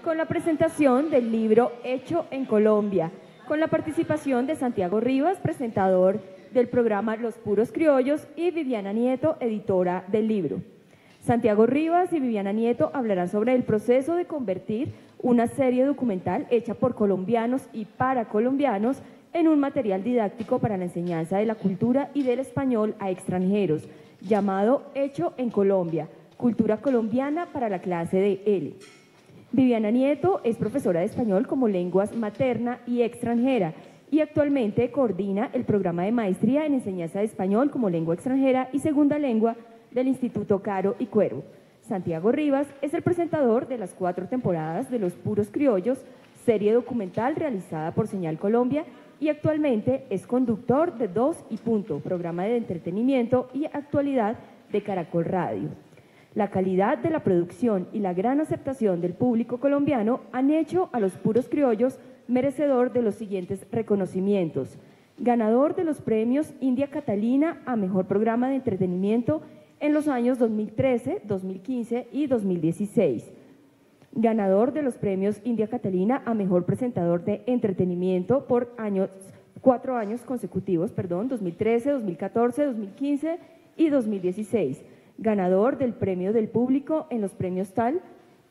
con la presentación del libro Hecho en Colombia, con la participación de Santiago Rivas, presentador del programa Los Puros Criollos, y Viviana Nieto, editora del libro. Santiago Rivas y Viviana Nieto hablarán sobre el proceso de convertir una serie documental hecha por colombianos y para colombianos en un material didáctico para la enseñanza de la cultura y del español a extranjeros, llamado Hecho en Colombia, Cultura Colombiana para la clase de L. Viviana Nieto es profesora de español como lenguas materna y extranjera y actualmente coordina el programa de maestría en enseñanza de español como lengua extranjera y segunda lengua del Instituto Caro y Cuervo. Santiago Rivas es el presentador de las 4 temporadas de Los Puros Criollos, serie documental realizada por Señal Colombia, y actualmente es conductor de 2 y Punto, programa de entretenimiento y actualidad de Caracol Radio. La calidad de la producción y la gran aceptación del público colombiano han hecho a Los Puros Criollos merecedor de los siguientes reconocimientos: ganador de los premios India Catalina a Mejor Programa de Entretenimiento en los años 2013, 2015 y 2016. Ganador de los premios India Catalina a Mejor Presentador de Entretenimiento por 4 años consecutivos, 2013, 2014, 2015 y 2016. Ganador del Premio del Público en los Premios TAL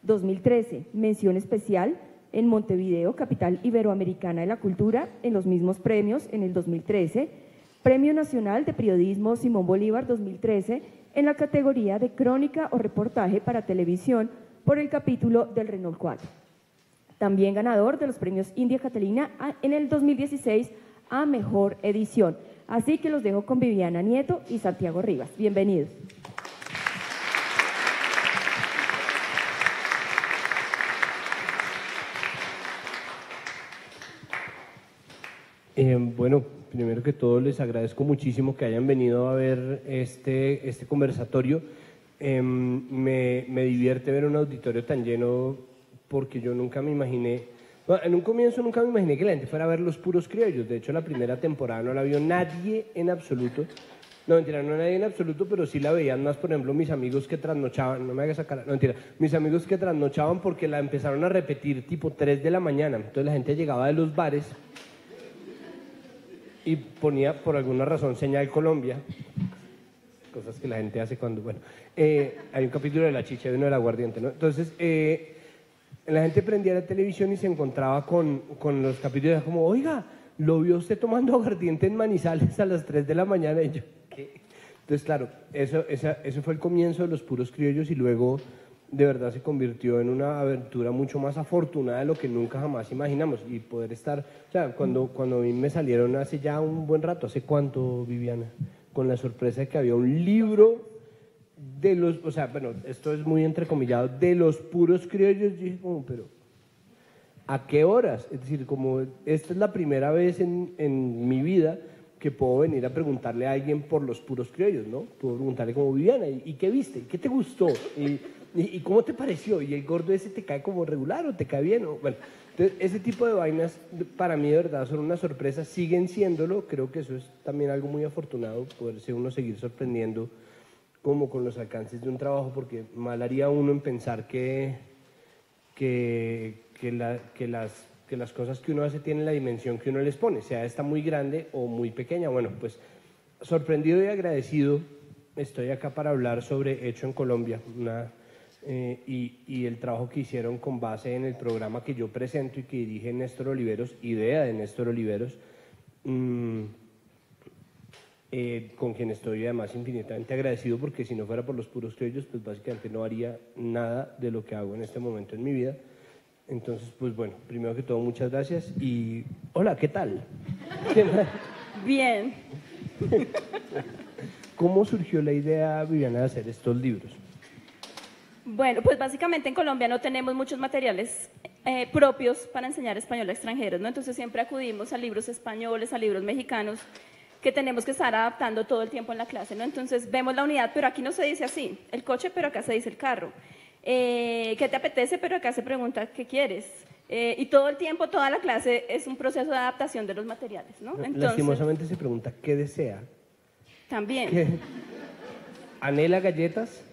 2013. Mención especial en Montevideo, capital iberoamericana de la cultura, en los mismos premios en el 2013. Premio Nacional de Periodismo Simón Bolívar 2013 en la categoría de crónica o reportaje para televisión por el capítulo del Renault 4. También ganador de los premios India Catalina en el 2016 a Mejor Edición. Así que los dejo con Viviana Nieto y Santiago Rivas. Bienvenidos. Bueno, primero que todo les agradezco muchísimo que hayan venido a ver este conversatorio. Me divierte ver un auditorio tan lleno porque yo nunca me imaginé, bueno, en un comienzo nunca me imaginé que la gente fuera a ver Los Puros Criollos. De hecho, la primera temporada no la vio nadie en absoluto. No, mentira, no nadie en absoluto, pero sí la veían más, por ejemplo, mis amigos que trasnochaban, no me hagas sacar, no, mentira, mis amigos que trasnochaban porque la empezaron a repetir tipo 3 de la mañana. Entonces la gente llegaba de los bares y ponía por alguna razón Señal Colombia, cosas que la gente hace cuando, bueno, hay un capítulo de La Chicha y uno del Aguardiente, ¿no? Entonces, la gente prendía la televisión y se encontraba con los capítulos como, oiga, ¿lo vio usted tomando aguardiente en Manizales a las 3 de la mañana? Y yo, ¿qué? Entonces, claro, eso fue el comienzo de Los Puros Criollos y luego de verdad se convirtió en una aventura mucho más afortunada de lo que nunca jamás imaginamos y poder estar, o sea, cuando a mí me salieron hace ya un buen rato, ¿hace cuánto, Viviana? Con la sorpresa de que había un libro de los, o sea, bueno, esto es muy entrecomillado, de Los Puros Criollos, yo dije como, pero ¿a qué horas? Es decir, como esta es la primera vez en mi vida que puedo venir a preguntarle a alguien por Los Puros Criollos, ¿no? Puedo preguntarle como, Viviana, ¿y qué viste? ¿Qué te gustó? ¿Y cómo te pareció? ¿Y el gordo ese te cae como regular o te cae bien? Bueno, entonces ese tipo de vainas para mí de verdad son una sorpresa, siguen siéndolo, creo que eso es también algo muy afortunado, poderse uno seguir sorprendiendo como con los alcances de un trabajo, porque mal haría uno en pensar que las cosas que uno hace tienen la dimensión que uno les pone, sea esta muy grande o muy pequeña. Bueno, pues sorprendido y agradecido estoy acá para hablar sobre Hecho en Colombia, y el trabajo que hicieron con base en el programa que yo presento y que dirige Néstor Oliveros, idea de Néstor Oliveros, con quien estoy además infinitamente agradecido, porque si no fuera por Los Puros Criollos, pues básicamente no haría nada de lo que hago en este momento en mi vida. Entonces, pues bueno, primero que todo, muchas gracias y hola, ¿qué tal? Bien. ¿Cómo surgió la idea, Viviana, de hacer estos libros? Bueno, pues básicamente en Colombia no tenemos muchos materiales propios para enseñar español a extranjeros, ¿no? Entonces siempre acudimos a libros españoles, a libros mexicanos, que tenemos que estar adaptando todo el tiempo en la clase, ¿no? Entonces vemos la unidad, pero aquí no se dice así, el coche, pero acá se dice el carro. ¿Qué te apetece? Pero acá se pregunta, ¿qué quieres? Y todo el tiempo, toda la clase es un proceso de adaptación de los materiales, ¿no? Entonces, lastimosamente se pregunta, ¿qué desea? También. ¿Qué? ¿Anhela galletas?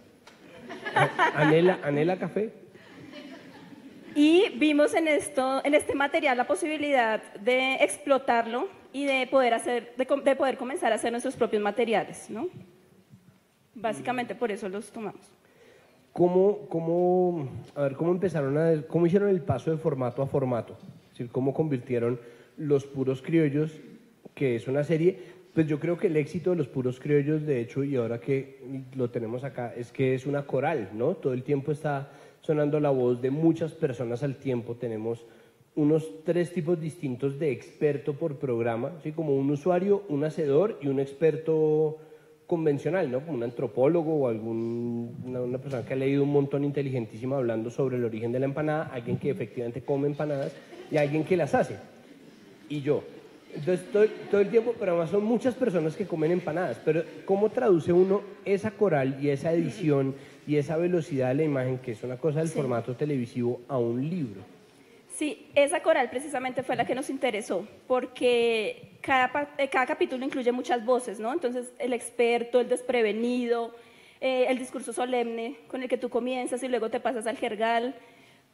¿Anhela café? Y vimos en este material la posibilidad de explotarlo y de poder comenzar a hacer nuestros propios materiales, ¿no? Básicamente por eso los tomamos. ¿Cómo empezaron cómo hicieron el paso de formato a formato? Es decir, ¿cómo convirtieron Los Puros Criollos, que es una serie? Pues yo creo que el éxito de Los Puros Criollos, de hecho, y ahora que lo tenemos acá, es que es una coral, ¿no? Todo el tiempo está sonando la voz de muchas personas al tiempo. Tenemos unos 3 tipos distintos de experto por programa, ¿sí? Como un usuario, un hacedor y un experto convencional, ¿no? Como un antropólogo o una persona que ha leído un montón inteligentísima hablando sobre el origen de la empanada, alguien que efectivamente come empanadas y alguien que las hace. Y yo. Entonces, todo el tiempo, pero además son muchas personas que comen empanadas, pero ¿cómo traduce uno esa coral y esa edición y esa velocidad de la imagen, que es una cosa del formato televisivo, a un libro? Sí, esa coral precisamente fue la que nos interesó, porque cada capítulo incluye muchas voces, ¿no? Entonces, el experto, el desprevenido, el discurso solemne con el que tú comienzas y luego te pasas al jergal,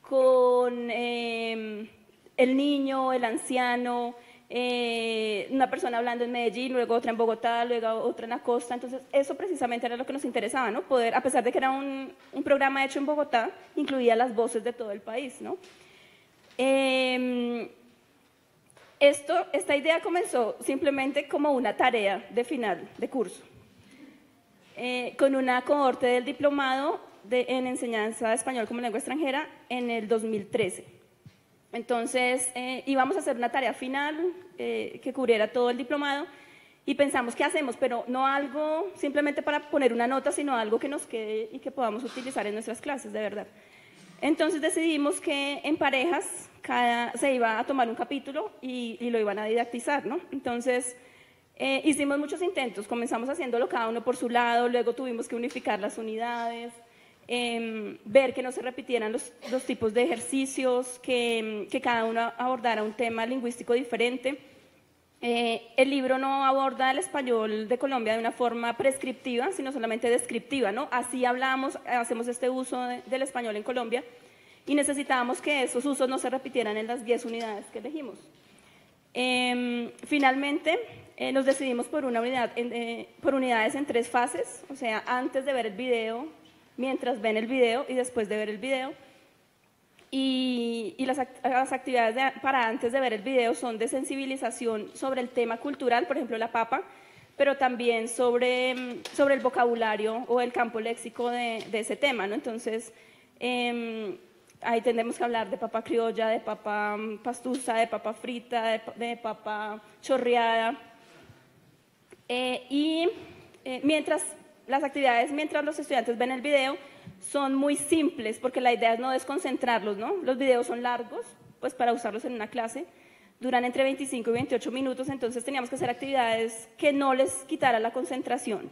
con el niño, el anciano, una persona hablando en Medellín, luego otra en Bogotá, luego otra en la costa. Entonces, eso precisamente era lo que nos interesaba, ¿no? Poder, a pesar de que era un programa hecho en Bogotá, incluía las voces de todo el país, ¿no? Esta idea comenzó simplemente como una tarea de final de curso, con una cohorte del diplomado en enseñanza de español como lengua extranjera en el 2013. Entonces íbamos a hacer una tarea final que cubriera todo el diplomado y pensamos qué hacemos, pero no algo simplemente para poner una nota, sino algo que nos quede y que podamos utilizar en nuestras clases de verdad. Entonces decidimos que en parejas se iba a tomar un capítulo y lo iban a didactizar, ¿no? Entonces hicimos muchos intentos, comenzamos haciéndolo cada uno por su lado, luego tuvimos que unificar las unidades, ver que no se repitieran los tipos de ejercicios, que cada uno abordara un tema lingüístico diferente. El libro no aborda el español de Colombia de una forma prescriptiva, sino solamente descriptiva, ¿no? Así hacemos este uso del español en Colombia y necesitábamos que esos usos no se repitieran en las 10 unidades que elegimos. Finalmente, nos decidimos por unidades en 3 fases, o sea, antes de ver el video, mientras ven el video y después de ver el video. Y las actividades para antes de ver el video son de sensibilización sobre el tema cultural, por ejemplo la papa, pero también sobre el vocabulario o el campo léxico de ese tema, ¿no? Entonces, ahí tendremos que hablar de papa criolla, de papa pastusa, de papa frita, de papa chorreada. Mientras los estudiantes ven el video, son muy simples, porque la idea es no desconcentrarlos, ¿no? Los videos son largos, pues para usarlos en una clase, duran entre 25 y 28 minutos, entonces teníamos que hacer actividades que no les quitara la concentración.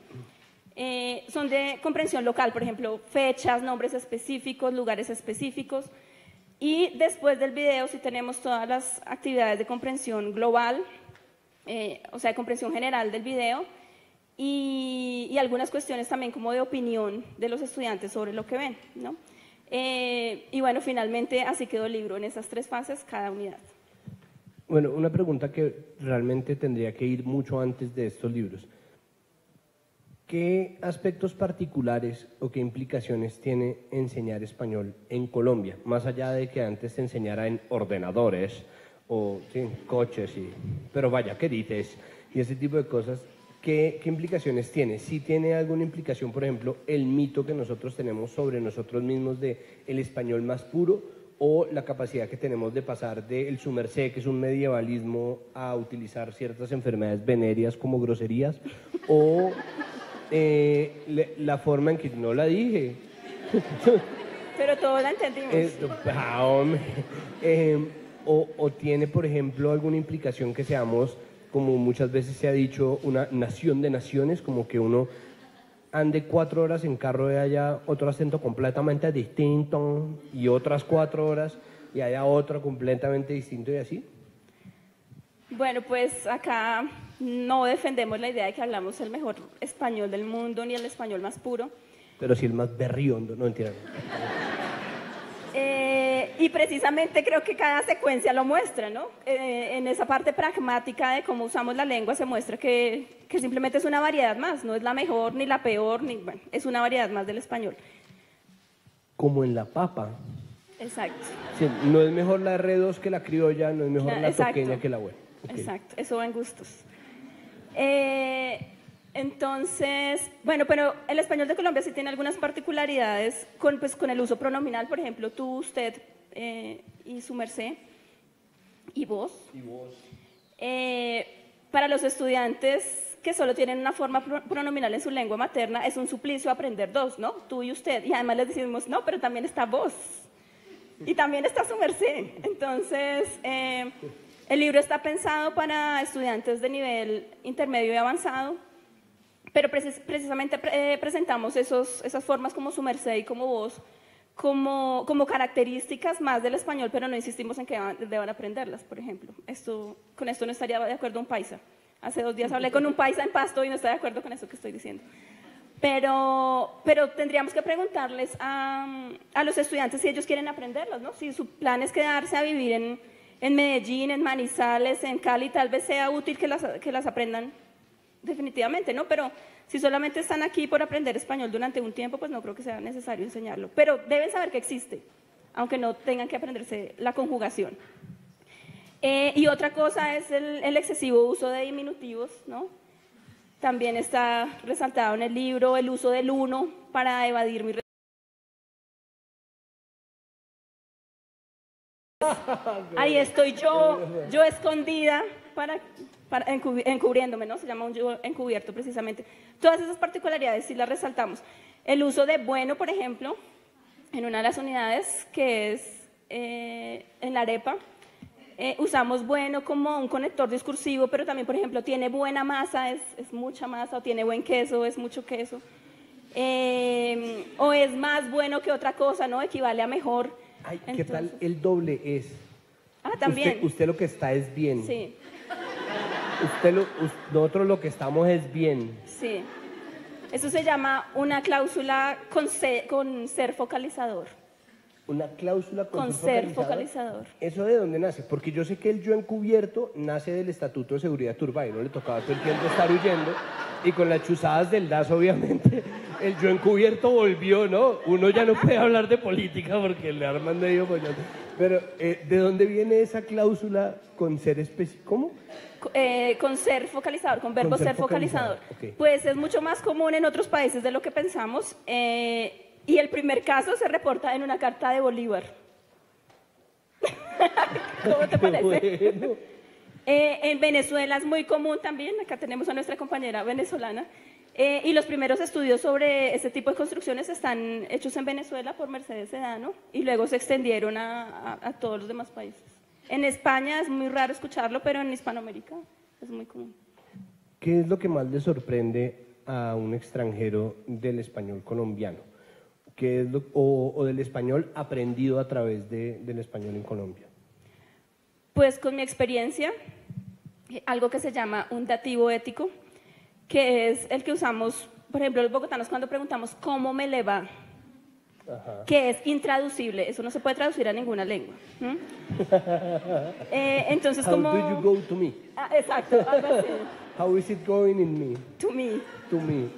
Son de comprensión local, por ejemplo, fechas, nombres específicos, lugares específicos, y después del video sí tenemos todas las actividades de comprensión global, o sea, de comprensión general del video, y algunas cuestiones también como de opinión de los estudiantes sobre lo que ven, ¿no? Y bueno, finalmente así quedó el libro en esas 3 fases, cada unidad. Bueno, una pregunta que realmente tendría que ir mucho antes de estos libros. ¿Qué aspectos particulares o qué implicaciones tiene enseñar español en Colombia? Más allá de que antes se enseñara en ordenadores o sí, coches, pero vaya, ¿qué dices? Y ese tipo de cosas. ¿Qué implicaciones tiene? ¿Sí tiene alguna implicación, por ejemplo, el mito que nosotros tenemos sobre nosotros mismos de el español más puro, o la capacidad que tenemos de pasar del su merced, que es un medievalismo, a utilizar ciertas enfermedades venéreas como groserías, o la forma en que no la dije? Pero todos la entendimos. O tiene, por ejemplo, alguna implicación que seamos, como muchas veces se ha dicho, una nación de naciones, como que uno ande 4 horas en carro y haya otro acento completamente distinto, y otras 4 horas y haya otro completamente distinto, y así. Bueno, pues acá no defendemos la idea de que hablamos el mejor español del mundo ni el español más puro. Pero sí el más berriondo, no entiendo. Y precisamente creo que cada secuencia lo muestra, ¿no? En esa parte pragmática de cómo usamos la lengua se muestra que simplemente es una variedad más, no es la mejor ni la peor, bueno, es una variedad más del español. Como en la papa. Exacto. Sí, no es mejor la R2 que la criolla, no es mejor la toqueña que la buena. Okay. Exacto, eso va en gustos. Entonces, bueno, pero el español de Colombia sí tiene algunas particularidades con el uso pronominal, por ejemplo, tú, usted y su merced, y vos. Y vos. Para los estudiantes que solo tienen una forma pronominal en su lengua materna, es un suplicio aprender dos, ¿no? Tú y usted. Y además les decimos, no, pero también está vos. Y también está su merced. Entonces, el libro está pensado para estudiantes de nivel intermedio y avanzado, pero precisamente presentamos esas formas como su merced y como vos, como características más del español, pero no insistimos en que deban aprenderlas, por ejemplo. Con esto no estaría de acuerdo un paisa. Hace 2 días hablé con un paisa en Pasto y no está de acuerdo con eso que estoy diciendo. Pero tendríamos que preguntarles a los estudiantes si ellos quieren aprenderlas, ¿no? Si su plan es quedarse a vivir en Medellín, en Manizales, en Cali, tal vez sea útil que las aprendan definitivamente, ¿no? Pero si solamente están aquí por aprender español durante un tiempo, pues no creo que sea necesario enseñarlo. Pero deben saber que existe, aunque no tengan que aprenderse la conjugación. Y otra cosa es el excesivo uso de diminutivos, ¿no? También está resaltado en el libro el uso del uno para evadir mi Ahí estoy yo escondida encubriéndome, ¿no? Se llama un yo encubierto precisamente. Todas esas particularidades sí las resaltamos. El uso de bueno, por ejemplo, en una de las unidades que es en la arepa, usamos bueno como un conector discursivo, pero también, por ejemplo, tiene buena masa, es mucha masa, o tiene buen queso, es mucho queso, o es más bueno que otra cosa, ¿no? Equivale a mejor. Ay, ¿qué tal el doble es? Ah, también. Usted lo que está es bien. Sí. Nosotros lo que estamos es bien. Sí. Eso se llama una cláusula con ser focalizador. Una cláusula con ser focalizador. ¿Eso de dónde nace? Porque yo sé que el yo encubierto nace del Estatuto de Seguridad Turbay, no le tocaba todo el tiempo estar huyendo, y con las chuzadas del DAS, obviamente, el yo encubierto volvió, ¿no? Uno ya no puede hablar de política porque le arman medio pollón. Pero, ¿de dónde viene esa cláusula con ser específico? ¿Cómo? Con ser focalizador, con verbo ser focalizador. Okay. Pues es mucho más común en otros países de lo que pensamos. Y el primer caso se reporta en una carta de Bolívar. ¿Cómo te parece? Bueno. En Venezuela es muy común también, acá tenemos a nuestra compañera venezolana, y los primeros estudios sobre este tipo de construcciones están hechos en Venezuela por Mercedes Sedano y luego se extendieron a todos los demás países. En España es muy raro escucharlo, pero en Hispanoamérica es muy común. ¿Qué es lo que más le sorprende a un extranjero del español colombiano? ¿Qué es o del español aprendido a través del español en Colombia? Pues con mi experiencia, algo que se llama un dativo ético, que es el que usamos, por ejemplo, los bogotanos cuando preguntamos ¿cómo me le va? Ajá. Que es intraducible, eso no se puede traducir a ninguna lengua. Entonces, How como... do you go to me? Ah, exacto, algo así. How is it going in me? To me. To me.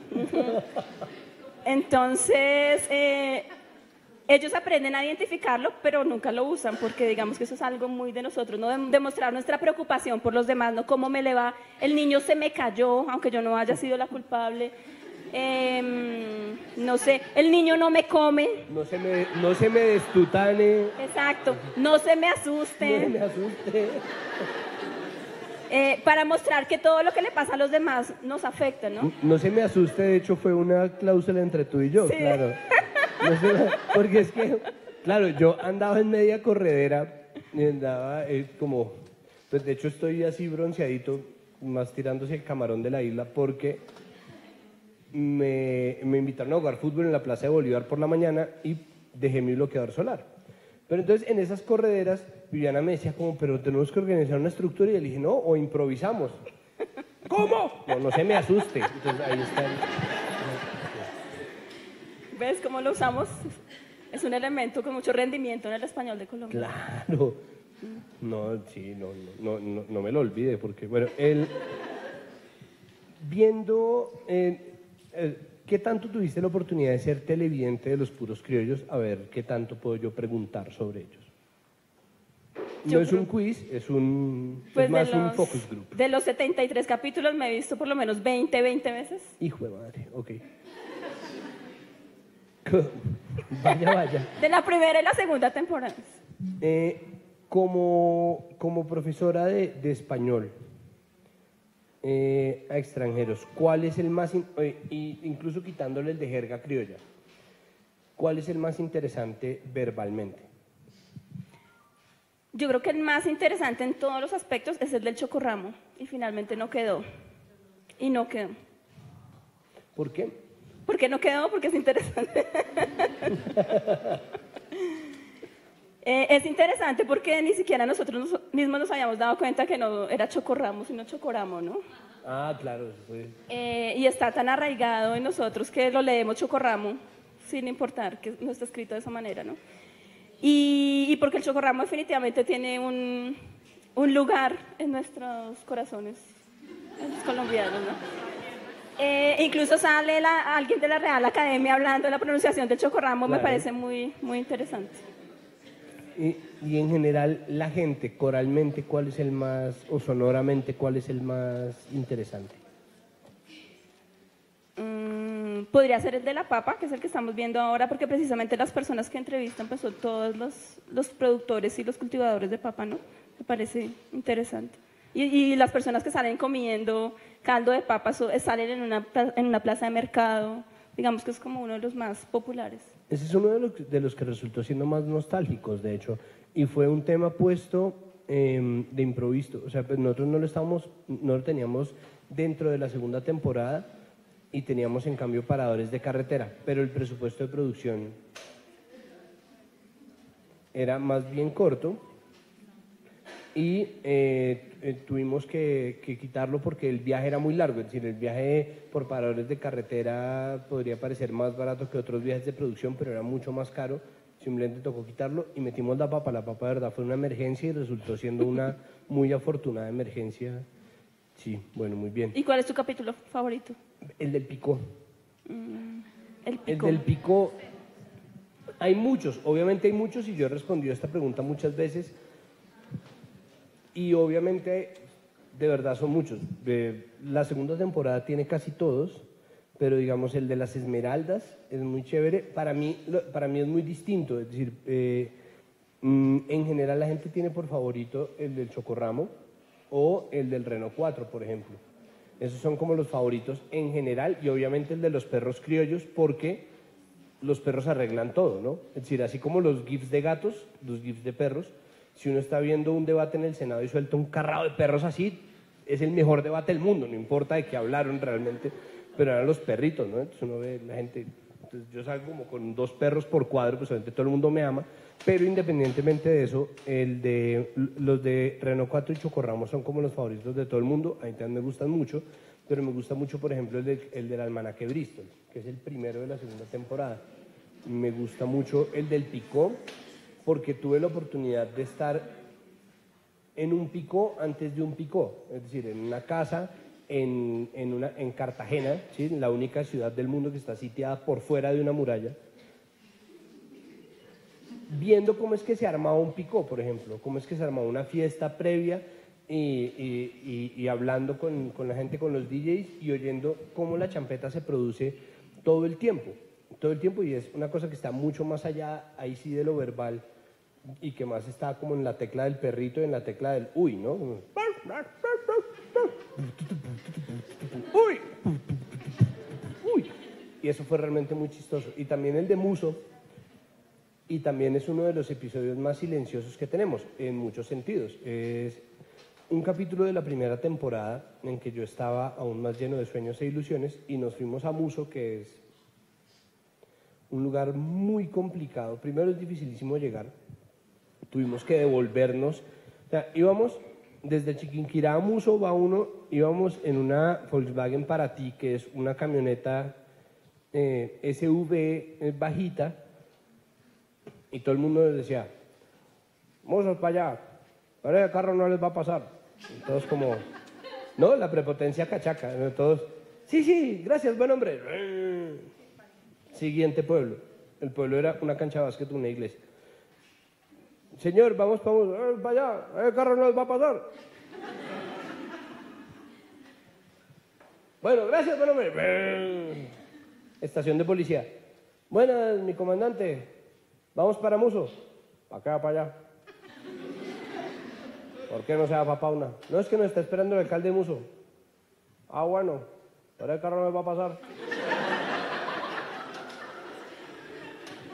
Entonces, ellos aprenden a identificarlo, pero nunca lo usan, porque digamos que eso es algo muy de nosotros, ¿no? Demostrar nuestra preocupación por los demás, ¿no? ¿Cómo me le va? El niño se me cayó, aunque yo no haya sido la culpable. No sé, el niño no me come. No se me destutane. Exacto, no se me asuste. No se me asuste. Para mostrar que todo lo que le pasa a los demás nos afecta, ¿no? No se me asuste, de hecho fue una cláusula entre tú y yo, Sí. claro. Porque es que, claro, yo andaba en media corredera y andaba como, pues de hecho estoy así bronceadito, más tirándose el camarón de la isla, porque me invitaron a jugar fútbol en la Plaza de Bolívar por la mañana y dejé mi bloqueador solar. Pero entonces en esas correderas Viviana me decía como, pero tenemos que organizar una estructura, y le dije, no, o improvisamos. ¿Cómo? No se me asuste. Entonces ahí está. ¿Ves cómo lo usamos? Es un elemento con mucho rendimiento en el español de Colombia. Claro. No, sí, no me lo olvide, porque, bueno, viendo, ¿qué tanto tuviste la oportunidad de ser televidente de Los Puros Criollos? A ver, ¿qué tanto puedo yo preguntar sobre ellos? No es un quiz, es Pues más un focus group. De los 73 capítulos me he visto por lo menos 20 veces. Hijo de madre, ok. Vaya. De la primera y la segunda temporada. Como profesora de español a extranjeros, ¿cuál es el más, incluso quitándole el de jerga criolla, cuál es el más interesante verbalmente? Yo creo que el más interesante en todos los aspectos es el del chocorramo, y finalmente no quedó. Y no quedó. ¿Por qué? ¿Por qué no quedó? Porque es interesante. Es interesante porque ni siquiera nosotros mismos nos habíamos dado cuenta que no era chocorramo, sino chocoramo, ¿no? Ah, claro. Eso fue. Y está tan arraigado en nosotros que lo leemos chocorramo, sin importar que no está escrito de esa manera, ¿no? Y porque el chocorramo definitivamente tiene un lugar en nuestros corazones, en los colombianos, ¿no? Incluso sale alguien de la Real Academia hablando de la pronunciación del chocorramo, claro. Me parece muy, muy interesante. Y en general, la gente, coralmente, ¿cuál es el más, o sonoramente, cuál es el más interesante? Podría ser el de la papa, que es el que estamos viendo ahora, porque precisamente las personas que entrevistan pues son todos los productores y los cultivadores de papa, ¿no? Me parece interesante. Y las personas que salen comiendo caldo de papa salen en una plaza de mercado, digamos que es como uno de los más populares. Ese es uno de los que resultó siendo más nostálgicos, de hecho, y fue un tema puesto de improviso. O sea, pues nosotros no lo teníamos dentro de la segunda temporada y teníamos en cambio paradores de carretera, pero el presupuesto de producción era más bien corto y tuvimos que quitarlo porque el viaje era muy largo, es decir, el viaje por paradores de carretera podría parecer más barato que otros viajes de producción, pero era mucho más caro, simplemente tocó quitarlo y metimos la papa de verdad fue una emergencia y resultó siendo una muy afortunada emergencia. Sí, bueno, muy bien. ¿Y cuál es tu capítulo favorito? El del picó. El picó. El del picó, hay muchos, obviamente hay muchos y yo he respondido a esta pregunta muchas veces y obviamente de verdad son muchos. La segunda temporada tiene casi todos, pero digamos el de las esmeraldas es muy chévere. Para mí es muy distinto, es decir, en general la gente tiene por favorito el del chocorramo o el del Renault 4, por ejemplo. Esos son como los favoritos en general y obviamente el de los perros criollos porque los perros arreglan todo, ¿no? Es decir, así como los GIFs de gatos, los GIFs de perros, si uno está viendo un debate en el Senado y suelta un carrado de perros así, es el mejor debate del mundo, no importa de qué hablaron realmente, pero eran los perritos, ¿no? Entonces uno ve la gente, entonces yo salgo como con 2 perros por cuadro, pues obviamente todo el mundo me ama, pero independientemente de eso, los de Renault 4 y Chocorramo son como los favoritos de todo el mundo, a mí también me gustan mucho, pero me gusta mucho, por ejemplo, el del Almanaque Bristol, que es el primero de la segunda temporada. Me gusta mucho el del Picó, porque tuve la oportunidad de estar en un picó antes de un picó, es decir, en una casa en Cartagena, ¿sí? La única ciudad del mundo que está sitiada por fuera de una muralla, viendo cómo es que se armaba un picó, por ejemplo, cómo es que se armaba una fiesta previa y hablando con la gente, con los DJs y oyendo cómo la champeta se produce todo el tiempo, y es una cosa que está mucho más allá, ahí sí, de lo verbal, y que más está como en la tecla del perrito y en la tecla del uy, ¿no? Uy. Uy. Y eso fue realmente muy chistoso. Y también el de Muso, y también es uno de los episodios más silenciosos que tenemos, en muchos sentidos. Es un capítulo de la primera temporada en que yo estaba aún más lleno de sueños e ilusiones y nos fuimos a Muso, que es un lugar muy complicado. Primero es dificilísimo llegar. Tuvimos que devolvernos. O sea, íbamos desde Chiquinquirá a Muso, íbamos en una Volkswagen Paraty, que es una camioneta SUV bajita, Y todo el mundo les decía, mozos para allá, para el carro no les va a pasar. Y todos como, no, la prepotencia cachaca. Todos, sí, gracias, buen hombre. Siguiente pueblo. El pueblo era una cancha de básquet, una iglesia. Señor, vamos para allá, el carro no les va a pasar. Bueno, gracias, buen hombre. Estación de policía. Buenas, mi comandante. Vamos para Muso. Para acá, para allá. ¿Por qué no se va para Pauna? No, es que nos está esperando el alcalde de Muso. Ah, bueno. Ahora el carro no me va a pasar.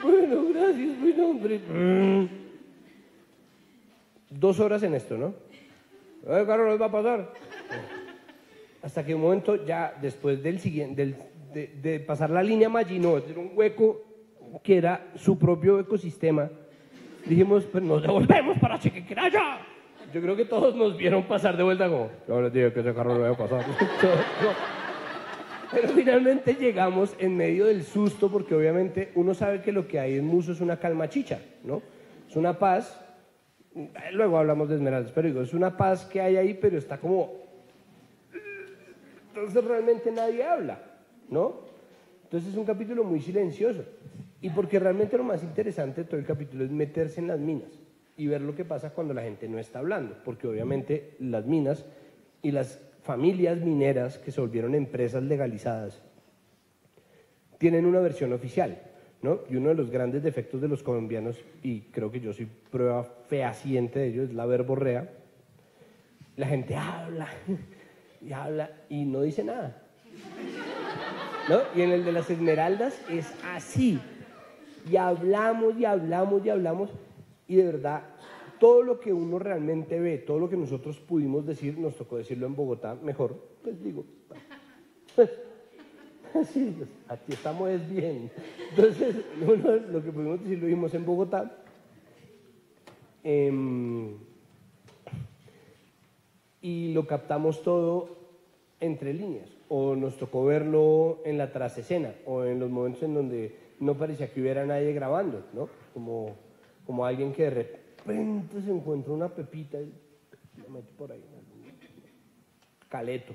Bueno, gracias, buen hombre. 2 horas en esto, ¿no? El carro no les va a pasar. Hasta que un momento ya después del siguiente, de pasar la línea Maginot, era un hueco que era su propio ecosistema, dijimos, pues nos devolvemos para Chiquiquiraya. Yo creo que todos nos vieron pasar de vuelta como, yo les dije que ese carro no iba a pasar. Pero finalmente llegamos en medio del susto, porque obviamente uno sabe que lo que hay en Muso es una calma chicha, ¿no? Es una paz, luego hablamos de Esmeraldas, pero digo, es una paz que hay ahí, pero está como... Entonces realmente nadie habla, ¿no? Entonces es un capítulo muy silencioso. Y porque realmente lo más interesante de todo el capítulo es meterse en las minas y ver lo que pasa cuando la gente no está hablando. Porque obviamente las minas y las familias mineras que se volvieron empresas legalizadas tienen una versión oficial, ¿no? Y uno de los grandes defectos de los colombianos, y creo que yo soy prueba fehaciente de ello, es la verborrea. La gente habla y habla y no dice nada, ¿no? Y en el de las Esmeraldas es así, y hablamos y hablamos y hablamos, y de verdad todo lo que uno realmente ve, todo lo que nosotros pudimos decir, nos tocó decirlo en Bogotá mejor, pues digo, sí, pues, aquí estamos es bien. Entonces lo que pudimos decir lo vimos en Bogotá. Y lo captamos todo entre líneas, o nos tocó verlo en la trasescena, o en los momentos en donde no parecía que hubiera nadie grabando, ¿no? Como alguien que de repente se encuentra una pepita y lo mete por ahí. Caleto,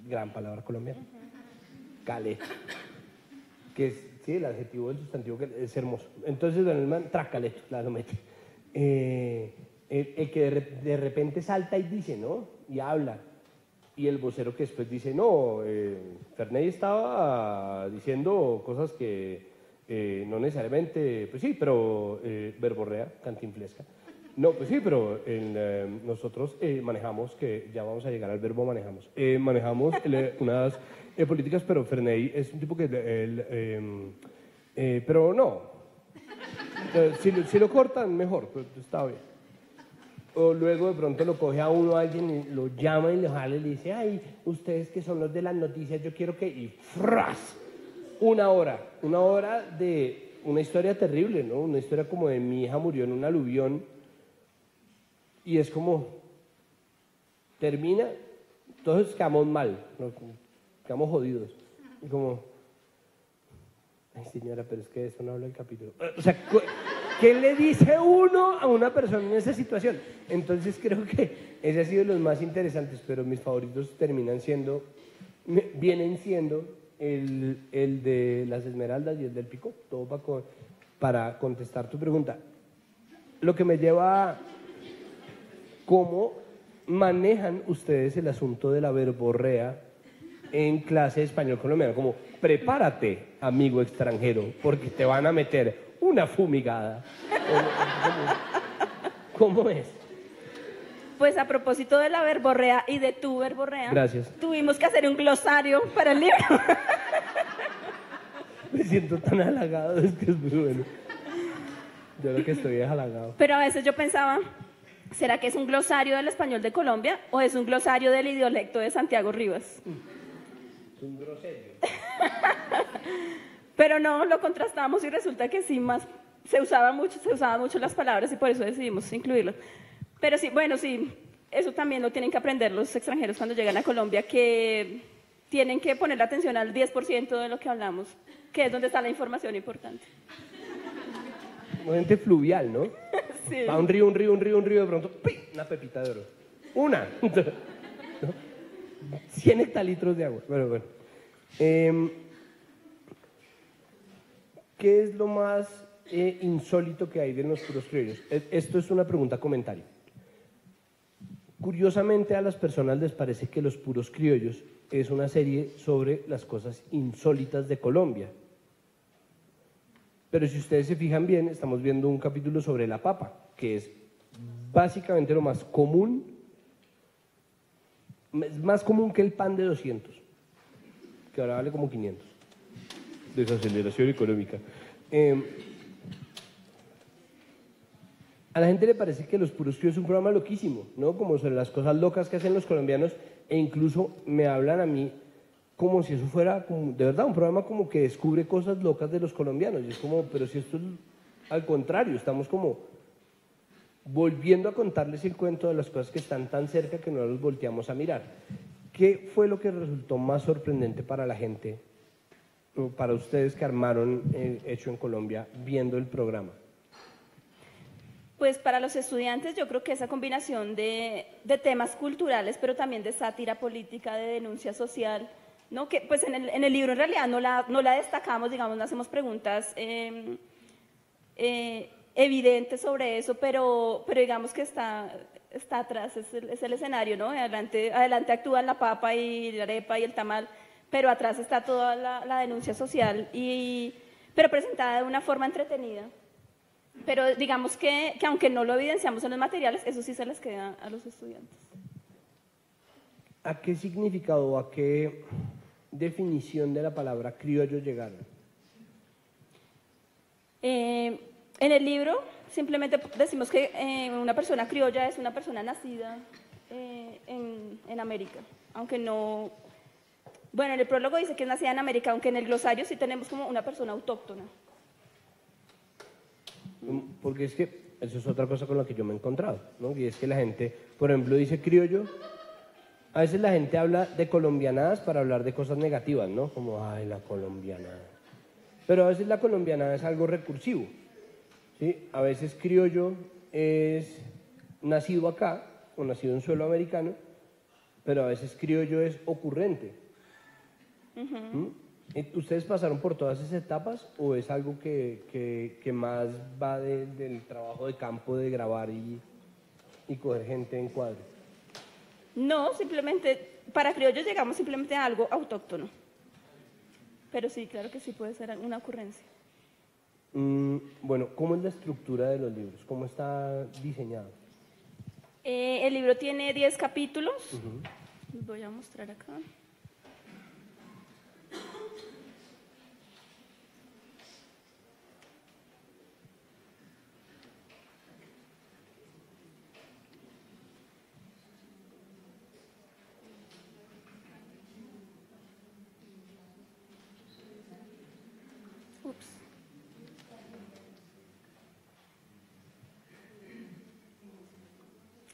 gran palabra colombiana. Caleto, que es, sí, el adjetivo del sustantivo que es hermoso. Entonces, don el man, tracaleto, lo mete. El que de repente salta y dice, ¿no? Y habla. Y el vocero que después dice, no, Ferney estaba diciendo cosas que no necesariamente, pues sí, pero verborrea, cantinflesca. No, pues sí, pero nosotros manejamos, que ya vamos a llegar al verbo manejamos, manejamos unas políticas, pero Ferney es un tipo que, pero no, si lo cortan, mejor, pues está bien. O luego de pronto lo coge a uno alguien y lo llama y le jala y le dice, ay, ustedes que son los de las noticias, yo quiero que... Y ¡fras! Una hora de una historia terrible, ¿no? Una historia como de mi hija murió en un aluvión y es como, termina, todos quedamos mal, ¿no? Quedamos jodidos. Y como, ay señora, pero es que de eso no habla el capítulo. O sea, ¿qué le dice uno a una persona en esa situación? Entonces creo que ese ha sido los más interesantes, pero mis favoritos vienen siendo el de las Esmeraldas y el del Pico, todo para contestar tu pregunta. Lo que me lleva a cómo manejan ustedes el asunto de la verborrea en clase de español colombiano, como prepárate, amigo extranjero, porque te van a meter una fumigada. ¿Cómo es? Pues a propósito de la verborrea y de tu verborrea, gracias, tuvimos que hacer un glosario para el libro. Me siento tan halagado, es que es muy bueno. Yo lo que estoy es halagado. Pero a veces yo pensaba, ¿será que es un glosario del español de Colombia o es un glosario del idiolecto de Santiago Rivas? Es un grosero. Pero no, lo contrastamos y resulta que sí, más se usaban mucho las palabras y por eso decidimos incluirlo. Pero sí, bueno, sí, eso también lo tienen que aprender los extranjeros cuando llegan a Colombia, que tienen que poner atención al 10% de lo que hablamos, que es donde está la información importante. gente fluvial, ¿no? Sí. Va un río, de pronto, ¡pi! Una pepita de oro. Una. ¿No? 100 hectolitros de agua. Bueno. ¿Qué es lo más insólito que hay de los puros criollos? Esto es una pregunta comentario. Curiosamente a las personas les parece que Los puros criollos es una serie sobre las cosas insólitas de Colombia. Pero si ustedes se fijan bien, estamos viendo un capítulo sobre la papa, que es básicamente lo más común, es más común que el pan de 200, que ahora vale como 500. Desaceleración económica. A la gente le parece que Los puros criollos es un programa loquísimo, ¿no? Como sobre las cosas locas que hacen los colombianos, e incluso me hablan a mí como si eso fuera, como, de verdad, un programa como que descubre cosas locas de los colombianos. Y es como, pero si esto es al contrario, estamos como volviendo a contarles el cuento de las cosas que están tan cerca que no los volteamos a mirar. ¿Qué fue lo que resultó más sorprendente para la gente, para ustedes que armaron Hecho en Colombia, viendo el programa? Pues para los estudiantes yo creo que esa combinación de temas culturales, pero también de sátira política, de denuncia social, ¿no? Que pues en el libro en realidad no la destacamos, digamos, no hacemos preguntas evidentes sobre eso, pero digamos que está atrás, es el escenario, ¿no? Adelante actúan la papa y la arepa y el tamal, pero atrás está toda la denuncia social, pero presentada de una forma entretenida. Pero digamos que aunque no lo evidenciamos en los materiales, eso sí se les queda a los estudiantes. ¿A qué significado o a qué definición de la palabra criollo llegaron? En el libro simplemente decimos que una persona criolla es una persona nacida en América, aunque no... Bueno, en el prólogo dice que es nacida en América, aunque en el glosario sí tenemos como una persona autóctona. Porque es que eso es otra cosa con la que yo me he encontrado, ¿no? Y es que la gente, por ejemplo, dice criollo. A veces la gente habla de colombianadas para hablar de cosas negativas, ¿no? Como, ay, la colombianada. Pero a veces la colombianada es algo recursivo, ¿sí? A veces criollo es nacido acá o nacido en suelo americano, pero a veces criollo es ocurrente. ¿Ustedes pasaron por todas esas etapas o es algo que más va del trabajo de campo, de grabar y coger gente en cuadro? No, simplemente, para criollos llegamos simplemente a algo autóctono. Pero sí, claro que sí puede ser una ocurrencia. Bueno, ¿cómo es la estructura de los libros? ¿Cómo está diseñado? El libro tiene 10 capítulos. Les voy a mostrar acá.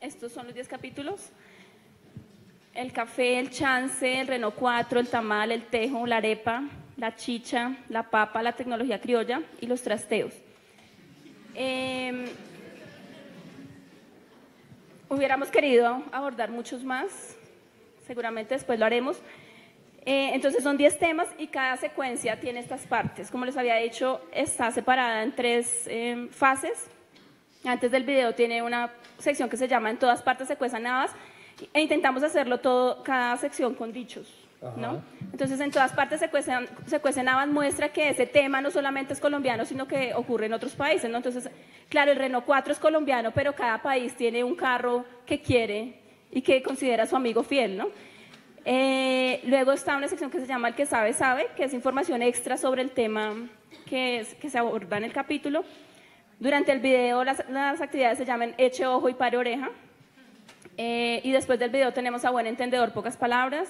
Estos son los 10 capítulos. El café, el chance, el Renault 4, el tamal, el tejo, la arepa, la chicha, la papa, la tecnología criolla y los trasteos. Hubiéramos querido abordar muchos más, seguramente después lo haremos. Entonces son 10 temas y cada secuencia tiene estas partes. Como les había dicho, está separada en 3 fases. Antes del video tiene una sección que se llama En todas partes se cuecen habas e intentamos hacerlo todo, cada sección con dichos, ¿no? Entonces En todas partes se cuecen habas muestra que ese tema no solamente es colombiano, sino que ocurre en otros países, ¿no? Entonces, claro, el Renault 4 es colombiano, pero cada país tiene un carro que quiere y que considera su amigo fiel, ¿no? Luego está una sección que se llama El que sabe, sabe, que es información extra sobre el tema que se aborda en el capítulo. Durante el video las actividades se llaman Eche ojo y pare oreja. Y después del video tenemos a buen entendedor, pocas palabras.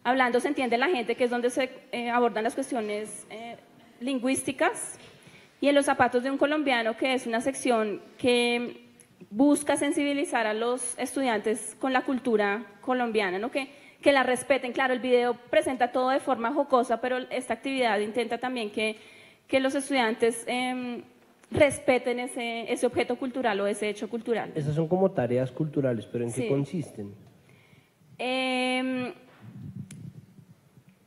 Hablando se entiende la gente, que es donde se abordan las cuestiones lingüísticas. Y En los zapatos de un colombiano, que es una sección que busca sensibilizar a los estudiantes con la cultura colombiana, ¿no? Que la respeten. Claro, el video presenta todo de forma jocosa, pero esta actividad intenta también que los estudiantes respeten ese objeto cultural o ese hecho cultural. Esas son como tareas culturales, pero ¿en Sí. qué consisten?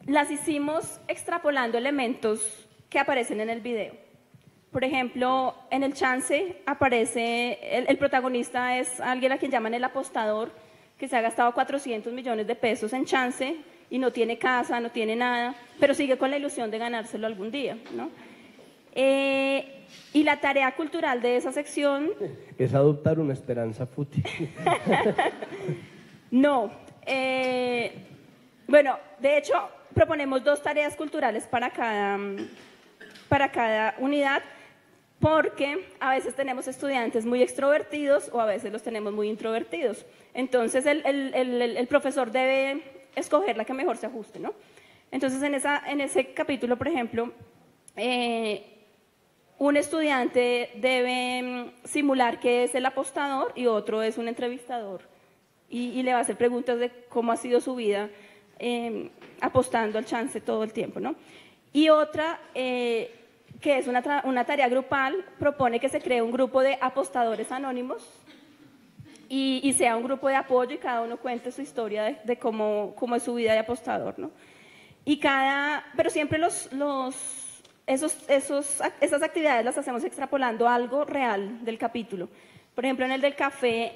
Las hicimos extrapolando elementos que aparecen en el video. Por ejemplo, en el chance aparece, el protagonista es alguien a quien llaman el apostador, que se ha gastado 400 millones de pesos en chance y no tiene casa, no tiene nada, pero sigue con la ilusión de ganárselo algún día, ¿no? Y la tarea cultural de esa sección... Es adoptar una esperanza fútil. No. Bueno, de hecho, proponemos 2 tareas culturales para cada unidad, porque a veces tenemos estudiantes muy extrovertidos o a veces los tenemos muy introvertidos. Entonces, el profesor debe escoger la que mejor se ajuste, ¿no? Entonces, en ese capítulo, por ejemplo, un estudiante debe simular que es el apostador y otro es un entrevistador. Y le va a hacer preguntas de cómo ha sido su vida apostando al chance todo el tiempo, ¿no? Y otra, que es una tarea grupal, propone que se cree un grupo de apostadores anónimos y sea un grupo de apoyo y cada uno cuente su historia de cómo es su vida de apostador, ¿no? Pero siempre esas actividades las hacemos extrapolando algo real del capítulo. Por ejemplo, en el del café,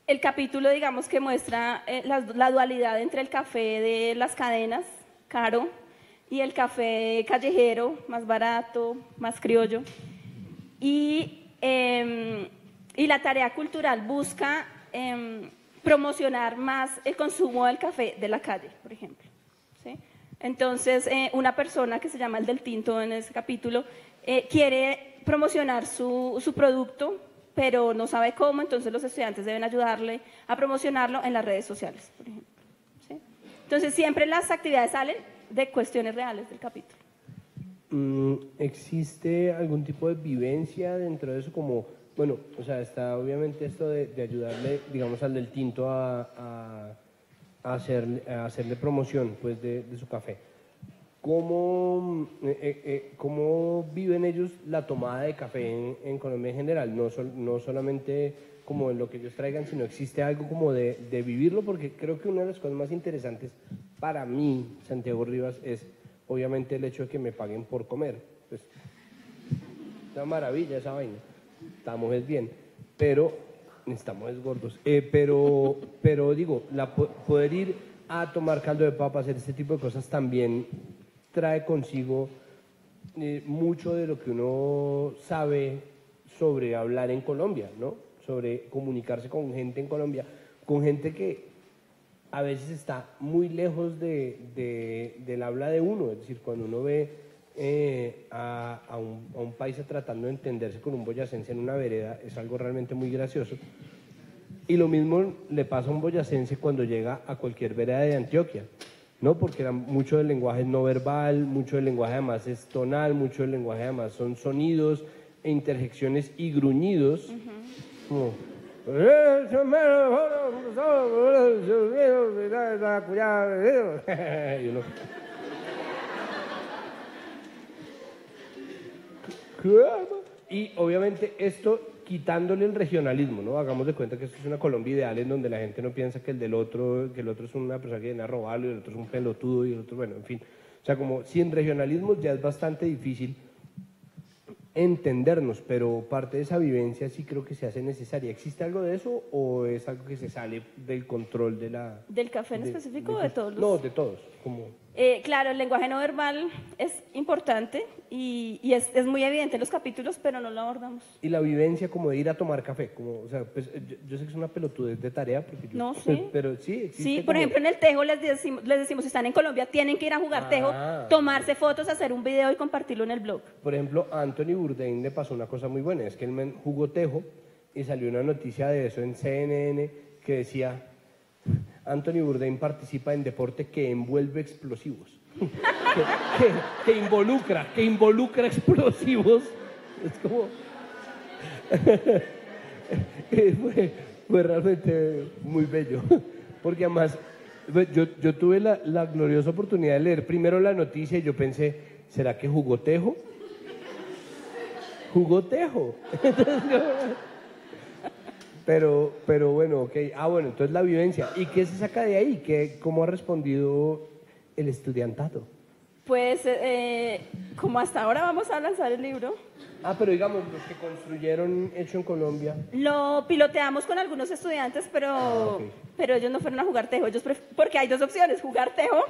el capítulo, digamos, que muestra la dualidad entre el café de las cadenas, caro, y el café callejero, más barato, más criollo. Y la tarea cultural busca promocionar más el consumo del café de la calle, por ejemplo, ¿sí? Entonces, una persona que se llama el del tinto en ese capítulo quiere promocionar su producto, pero no sabe cómo, entonces los estudiantes deben ayudarle a promocionarlo en las redes sociales, por ejemplo, ¿sí? Entonces, siempre las actividades salen de cuestiones reales del capítulo. ¿Existe algún tipo de vivencia dentro de eso? Como, bueno, o sea, está obviamente esto de ayudarle, digamos, al del tinto a hacerle promoción, pues, de su café. ¿Cómo viven ellos la tomada de café en Colombia en general? No solamente como en lo que ellos traigan, sino existe algo como de vivirlo, porque creo que una de las cosas más interesantes para mí, Santiago Rivas, es obviamente el hecho de que me paguen por comer. Pues, una maravilla esa vaina. Estamos es bien, pero estamos es gordos. Pero digo, poder ir a tomar caldo de papa, hacer este tipo de cosas también trae consigo mucho de lo que uno sabe sobre hablar en Colombia, ¿no? Sobre comunicarse con gente en Colombia, con gente que a veces está muy lejos del habla de uno. Es decir, cuando uno ve a un paisa tratando de entenderse con un boyacense en una vereda, es algo realmente muy gracioso. Y lo mismo le pasa a un boyacense cuando llega a cualquier vereda de Antioquia, ¿no? Porque mucho del lenguaje es no verbal, mucho del lenguaje además es tonal, mucho del lenguaje además son sonidos e interjecciones y gruñidos, como... y uno... Y obviamente esto quitándole el regionalismo, ¿no? Hagamos de cuenta que esto es una Colombia ideal en donde la gente no piensa que el otro es una persona que viene a robarlo y el otro es un pelotudo y el otro, bueno, en fin. O sea, como sin regionalismo ya es bastante difícil entendernos, pero parte de esa vivencia sí creo que se hace necesaria. ¿Existe algo de eso o es algo que se sale del control de la... ¿Del café en específico o de todos los...? No, de todos, como... Claro, el lenguaje no verbal es importante y es muy evidente en los capítulos, pero no lo abordamos. Y la vivencia como de ir a tomar café, como, o sea, pues yo sé que es una pelotudez de tarea, porque No, sí. pero sí existe. Sí, por como... ejemplo, en el Tejo les decimos, si están en Colombia, tienen que ir a jugar Tejo, tomarse fotos, hacer un video y compartirlo en el blog. Por ejemplo, a Anthony Bourdain le pasó una cosa muy buena, es que él jugó Tejo y salió una noticia de eso en CNN que decía, Anthony Bourdain participa en deporte que envuelve explosivos. que involucra explosivos. Es como... fue realmente muy bello. Porque además, yo tuve la gloriosa oportunidad de leer primero la noticia y yo pensé, ¿será que jugó Tejo? jugó tejo. Pero bueno, ok. Ah, bueno, entonces la vivencia. ¿Y qué se saca de ahí? ¿Cómo ha respondido el estudiantado? Pues, como hasta ahora vamos a lanzar el libro, Ah, pero digamos, los que construyeron Hecho en Colombia. lo piloteamos con algunos estudiantes, pero, ok. pero ellos no fueron a jugar tejo, porque hay dos opciones, jugar tejo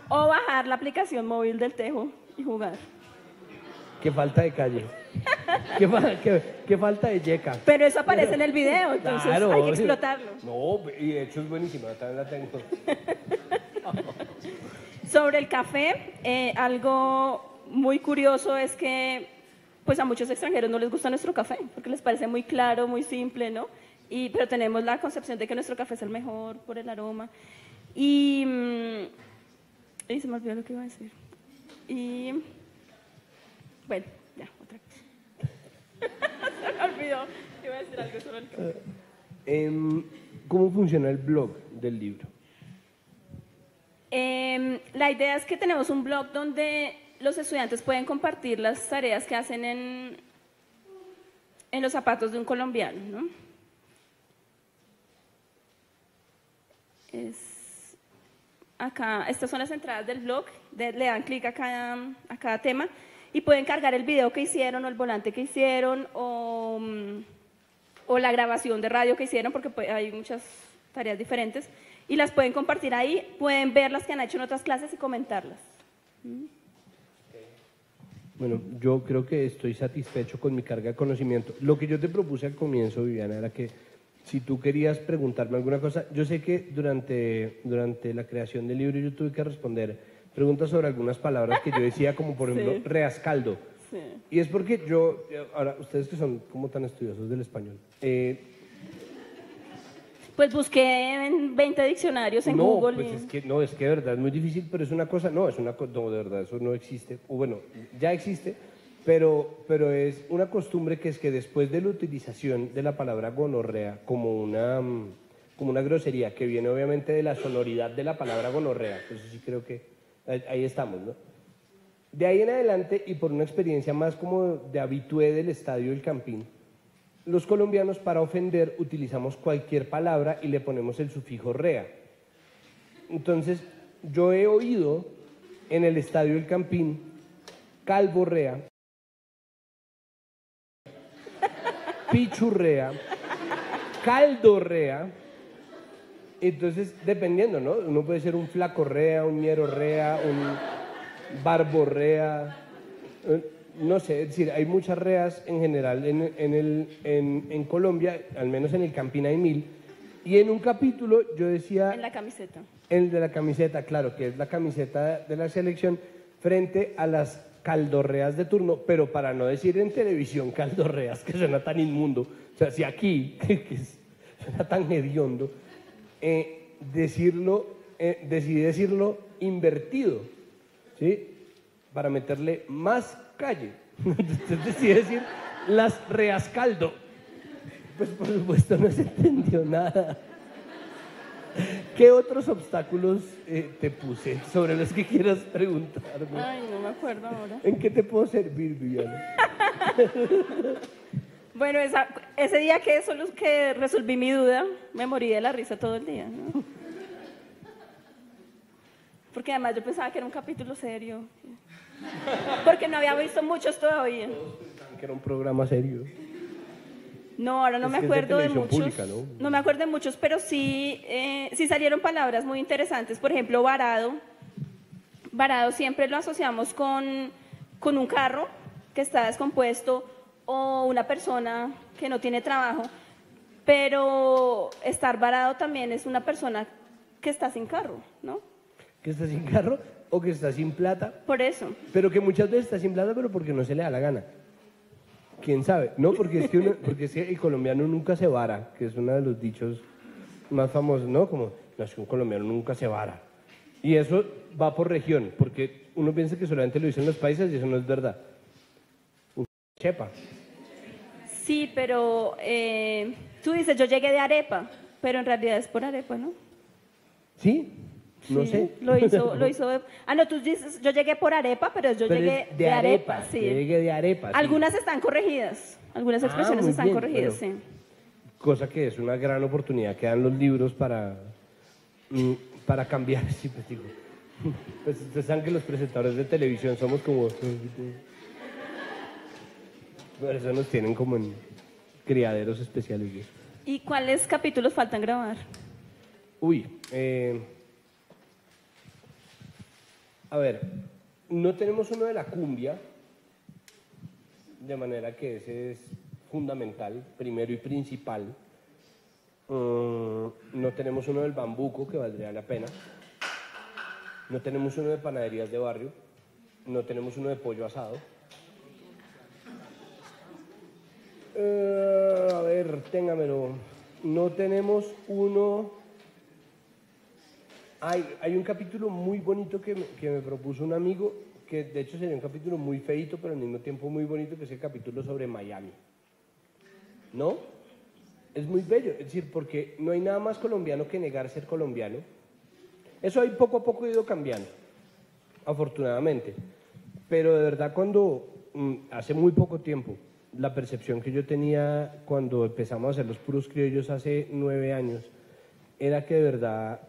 o bajar la aplicación móvil del tejo y jugar. Qué falta de calle. Qué falta de yeca. Pero eso aparece en el video, entonces Claro, hay que explotarlo. No, y de hecho es buenísima, también la tengo. Sobre el café, algo muy curioso es que pues a muchos extranjeros no les gusta nuestro café, porque les parece muy claro, muy simple, ¿no? Pero tenemos la concepción de que nuestro café es el mejor por el aroma. Y se me olvidó lo que iba a decir. Y bueno, ya, otra cosa. Se me olvidó. Iba a decir algo sobre el café. ¿Cómo funciona el blog del libro? La idea es que tenemos un blog donde los estudiantes pueden compartir las tareas que hacen en los zapatos de un colombiano, ¿no? Acá, estas son las entradas del blog, le dan clic a cada tema y pueden cargar el video que hicieron o el volante que hicieron o la grabación de radio que hicieron, porque hay muchas tareas diferentes, y las pueden compartir ahí, pueden ver las que han hecho en otras clases y comentarlas. Bueno, yo creo que estoy satisfecho con mi carga de conocimiento. Lo que yo te propuse al comienzo, Viviana, era que si tú querías preguntarme alguna cosa, yo sé que durante la creación del libro yo tuve que responder preguntas sobre algunas palabras que yo decía, como por ejemplo, Sí. reascaldo. Sí. Y es porque ahora, ustedes que son como tan estudiosos del español, Pues busqué en 20 diccionarios en Google. Pues es que de verdad es muy difícil, pero es una cosa, no, de verdad, eso no existe, o bueno, ya existe, pero es una costumbre que es que después de la utilización de la palabra gonorrea como una grosería, que viene obviamente de la sonoridad de la palabra gonorrea, pues sí creo que ahí estamos, ¿no? De ahí en adelante, y por una experiencia más como de habitué del estadio del Campín, los colombianos para ofender utilizamos cualquier palabra y le ponemos el sufijo rea. Entonces, yo he oído en el estadio del Campín calvorrea, pichurrea, caldorrea. Entonces, dependiendo, ¿no? Uno puede ser un flacorrea, un ñerorrea, un barborrea, no sé, es decir, hay muchas reas en general en Colombia, al menos en el Campín hay 1000. Y en un capítulo yo decía... En la camiseta. El de la camiseta, claro, que es la camiseta de la selección frente a las caldorreas de turno, pero para no decir en televisión caldorreas, que suena tan inmundo, o sea, si aquí, suena tan hediondo, decidí decirlo invertido, ¿sí? Para meterle más calle. Entonces decidí decir las reas caldo. Pues por supuesto no se entendió nada. ¿Qué otros obstáculos te puse sobre los que quieras preguntarme? Ay, no me acuerdo ahora. ¿En qué te puedo servir, Viviana? Bueno, ese día que resolví mi duda, me morí de la risa todo el día, ¿no? Porque además yo pensaba que era un capítulo serio. Porque no había visto muchos todavía. Todos pensaban que era un programa serio. No, ahora no Es me que es de acuerdo de televisión muchos. pública, ¿no? No me acuerdo de muchos, pero sí salieron palabras muy interesantes. Por ejemplo, varado. Varado siempre lo asociamos con un carro que está descompuesto o una persona que no tiene trabajo. Pero estar varado también es una persona que está sin carro, ¿no? Que está sin carro o que está sin plata, Por eso. pero que muchas veces está sin plata, pero porque no se le da la gana. ¿Quién sabe? No, porque es que el colombiano nunca se vara, que es uno de los dichos más famosos, ¿no? Como, no, es que un colombiano nunca se vara. Y eso va por región, porque uno piensa que solamente lo dicen los países y eso no es verdad. Un chepa. Sí, pero tú dices, yo llegué de Arepa, pero en realidad es por Arepa, ¿no? ¿Sí? No Sí, sé. Lo hizo. Ah, no, tú dices, yo llegué por arepa, pero yo Pero llegué es de arepa, sí. Yo llegué de arepa. Sí. Algunas están corregidas, algunas expresiones muy están bien, corregidas, bueno. sí. Cosa que es una gran oportunidad que dan los libros para cambiar. Sí, pues digo. Pues ustedes saben que los presentadores de televisión somos como... Por eso nos tienen como en criaderos especiales. ¿Sí? ¿Y cuáles capítulos faltan grabar? Uy, a ver, no tenemos uno de la cumbia, de manera que ese es fundamental, primero y principal. No tenemos uno del bambuco, que valdría la pena. No tenemos uno de panaderías de barrio. No tenemos uno de pollo asado. A ver, téngamelo. No tenemos uno... Hay un capítulo muy bonito que me propuso un amigo, que de hecho sería un capítulo muy feito, pero al mismo tiempo muy bonito, que es el capítulo sobre Miami. ¿No? Es muy bello, es decir, porque no hay nada más colombiano que negar ser colombiano. Eso ahí poco a poco ha ido cambiando, afortunadamente. Pero de verdad cuando, hace muy poco tiempo, la percepción que yo tenía cuando empezamos a hacer los puros criollos hace 9 años, era que de verdad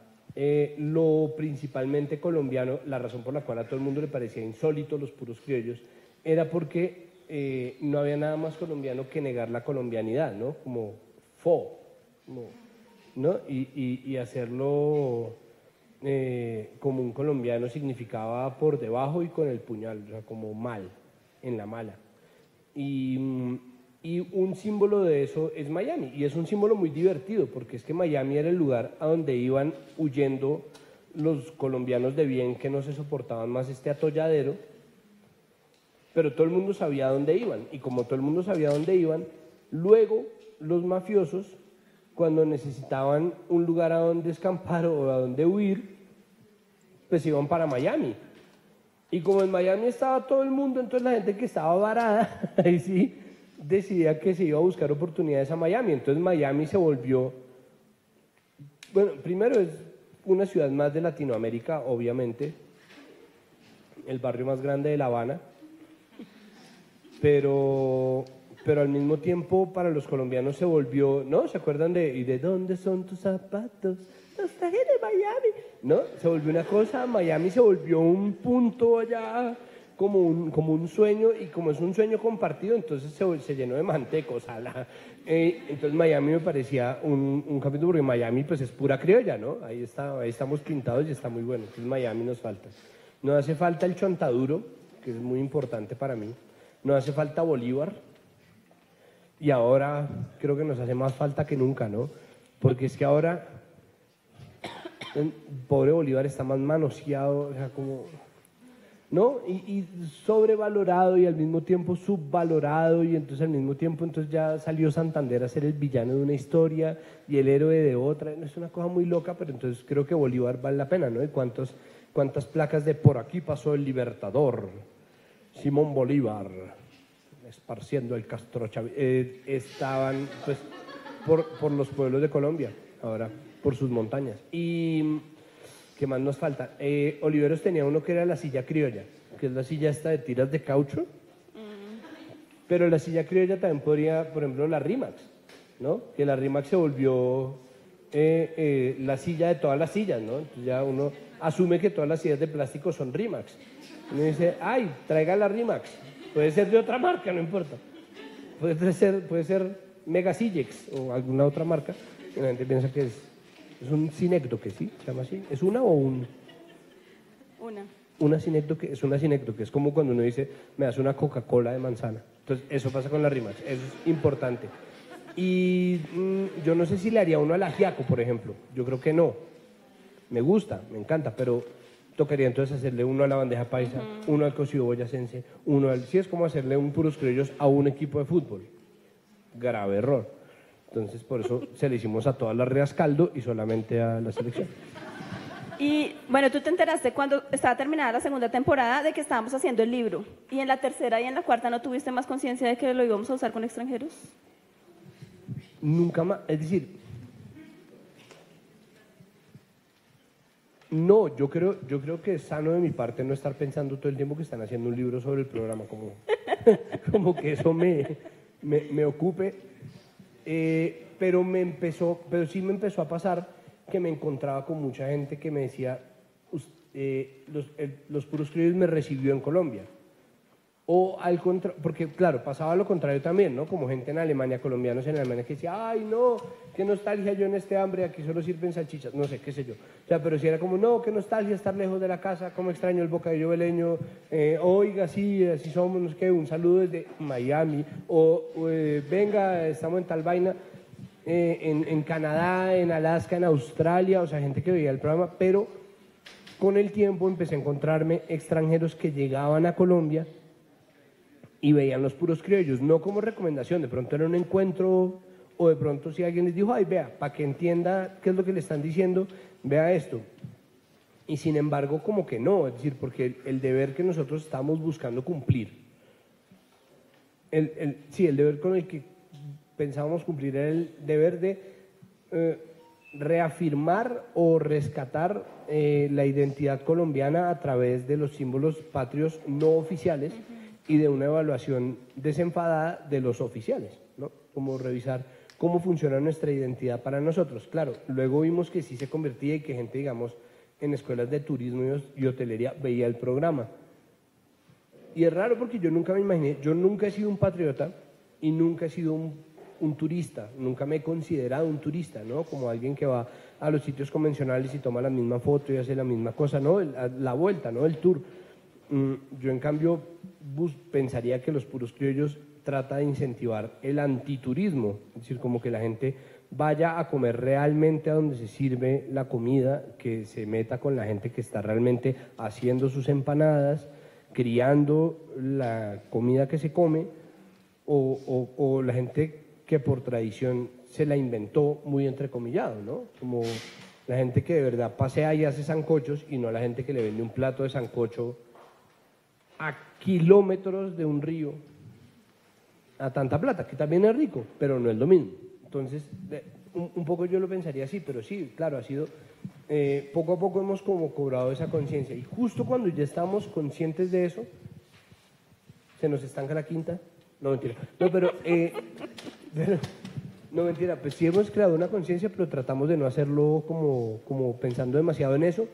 lo principalmente colombiano, la razón por la cual a todo el mundo le parecía insólito los puros criollos, era porque no había nada más colombiano que negar la colombianidad, ¿no? Como ¿no? Y hacerlo como un colombiano significaba por debajo y con el puñal, o sea, como mal, en la mala. Y un símbolo de eso es Miami, y es un símbolo muy divertido, porque es que Miami era el lugar a donde iban huyendo los colombianos de bien que no se soportaban más este atolladero, pero todo el mundo sabía a dónde iban, y como todo el mundo sabía a dónde iban, luego los mafiosos, cuando necesitaban un lugar a donde escampar o a donde huir, pues iban para Miami. Y como en Miami estaba todo el mundo, entonces la gente que estaba varada, ahí sí, decidía que se iba a buscar oportunidades a Miami. Entonces Miami se volvió, bueno, primero es una ciudad más de Latinoamérica, obviamente, el barrio más grande de La Habana, pero al mismo tiempo para los colombianos se volvió, ¿no? ¿Se acuerdan ¿y de dónde son tus zapatos? Los traje de Miami, ¿no? Se volvió una cosa, Miami se volvió un punto allá, como un sueño, y como es un sueño compartido, entonces se llenó de mantecos. Entonces Miami me parecía un capítulo, porque Miami pues es pura criolla, ¿no? Ahí estamos pintados y está muy bueno, entonces Miami nos falta. Nos hace falta el Chontaduro, que es muy importante para mí, nos hace falta Bolívar, y ahora creo que nos hace más falta que nunca, ¿no? Porque es que ahora el pobre Bolívar está más manoseado, o sea, como... ¿no? Y sobrevalorado y al mismo tiempo subvalorado, y entonces al mismo tiempo entonces ya salió Santander a ser el villano de una historia y el héroe de otra. Es una cosa muy loca, pero entonces creo que Bolívar vale la pena, ¿no? ¿Y cuántas placas de por aquí pasó el Libertador, Simón Bolívar, esparciendo el Castro Chávez, estaban pues por los pueblos de Colombia, ahora por sus montañas? Y ¿qué más nos falta? Oliveros tenía uno que era la silla criolla, que es la silla esta de tiras de caucho, pero la silla criolla también podría, por ejemplo, la Rimax, ¿no? Que la Rimax se volvió la silla de todas las sillas, ¿no? Entonces ya uno asume que todas las sillas de plástico son Rimax. Uno dice, ¡ay, traiga la Rimax! Puede ser de otra marca, no importa. Puede ser Mega Sillex o alguna otra marca. Y la gente piensa que es un sinécdoque, ¿sí? ¿Se llama así? ¿Es una o un...? Una sinécdoque, es una sinécdoque. Es como cuando uno dice, me das una Coca-Cola de manzana. Entonces, eso pasa con la Rimax. Eso es importante. Y yo no sé si le haría uno al ajiaco, por ejemplo. Yo creo que no. Me gusta, me encanta, pero tocaría entonces hacerle uno a la bandeja paisa, uno al cocido boyacense, uno al... Sí, es como hacerle un puros criollos a un equipo de fútbol. Grave error. Entonces, por eso se le hicimos a todas las reas caldo y solamente a la selección. Y bueno, tú te enteraste cuando estaba terminada la segunda temporada de que estábamos haciendo el libro. ¿Y en la tercera y en la cuarta no tuviste más conciencia de que lo íbamos a usar con extranjeros? Nunca más, es decir, No, yo creo que es sano de mi parte no estar pensando todo el tiempo que están haciendo un libro sobre el programa, como que eso me ocupe. Pero sí me empezó a pasar que me encontraba con mucha gente que me decía, los puros criollos me recibió en Colombia. O al contrario, porque claro, pasaba lo contrario también, ¿no? Como gente en Alemania, colombianos en Alemania que decía, ay no, qué nostalgia yo en este hambre, aquí solo sirven salchichas, no sé, qué sé yo. O sea, pero si era como, no, qué nostalgia estar lejos de la casa, cómo extraño el bocadillo beleño, oiga, sí, así somos, no sé qué, un saludo desde Miami, venga, estamos en tal vaina, en Canadá, en Alaska, en Australia, o sea, gente que veía el programa, pero con el tiempo empecé a encontrarme extranjeros que llegaban a Colombia y veían los puros criollos, no como recomendación, de pronto era un encuentro o de pronto si alguien les dijo, ay, vea, para que entienda qué es lo que le están diciendo, vea esto. Y sin embargo, como que no, es decir, porque el deber que nosotros estamos buscando cumplir, el deber con el que pensábamos cumplir era el deber de reafirmar o rescatar la identidad colombiana a través de los símbolos patrios no oficiales y de una evaluación desenfadada de los oficiales, ¿no? Como revisar cómo funciona nuestra identidad para nosotros. Claro, luego vimos que sí se convertía y que gente, digamos, en escuelas de turismo y hotelería veía el programa. Y es raro porque yo nunca me imaginé, yo nunca he sido un patriota y nunca he sido un turista, nunca me he considerado un turista, ¿no? Como alguien que va a los sitios convencionales y toma la misma foto y hace la misma cosa, ¿no? La vuelta, ¿no? El tour. Yo, en cambio, pensaría que los puros criollos trata de incentivar el antiturismo, es decir, como que la gente vaya a comer realmente a donde se sirve la comida, que se meta con la gente que está realmente haciendo sus empanadas, criando la comida que se come, o la gente que por tradición se la inventó muy entrecomillado, ¿no? Como la gente que de verdad pasea y hace sancochos y no la gente que le vende un plato de sancocho a kilómetros de un río a tanta plata, que también es rico, pero no es lo mismo. Entonces, un poco yo lo pensaría así, pero sí, claro, ha sido, poco a poco hemos como cobrado esa conciencia, y justo cuando ya estamos conscientes de eso, se nos estanca la quinta. No, mentira. No, pero no, mentira, pues sí hemos creado una conciencia, pero tratamos de no hacerlo como pensando demasiado en eso,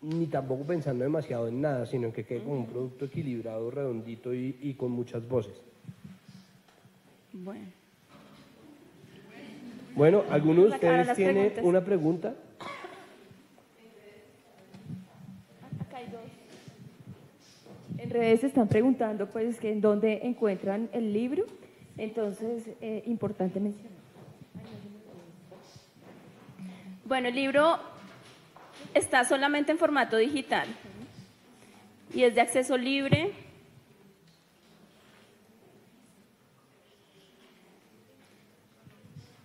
ni tampoco pensando demasiado en nada, sino que quede como un producto equilibrado, redondito y con muchas voces. Bueno, ¿alguno de ustedes tiene una pregunta? Acá hay dos. En redes están preguntando pues que en dónde encuentran el libro, entonces importante mencionar. Bueno, el libro está solamente en formato digital y es de acceso libre.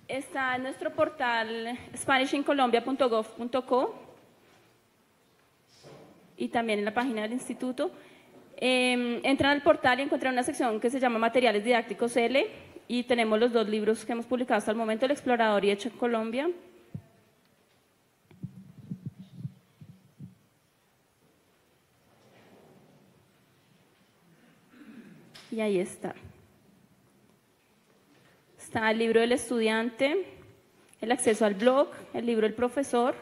Está en nuestro portal spanishincolombia.gov.co y también en la página del instituto. Entran al portal y encuentran una sección que se llama Materiales Didácticos L y tenemos los dos libros que hemos publicado hasta el momento, El Explorador y Hecho en Colombia. Y ahí está. Está el libro del estudiante, el acceso al blog, el libro del profesor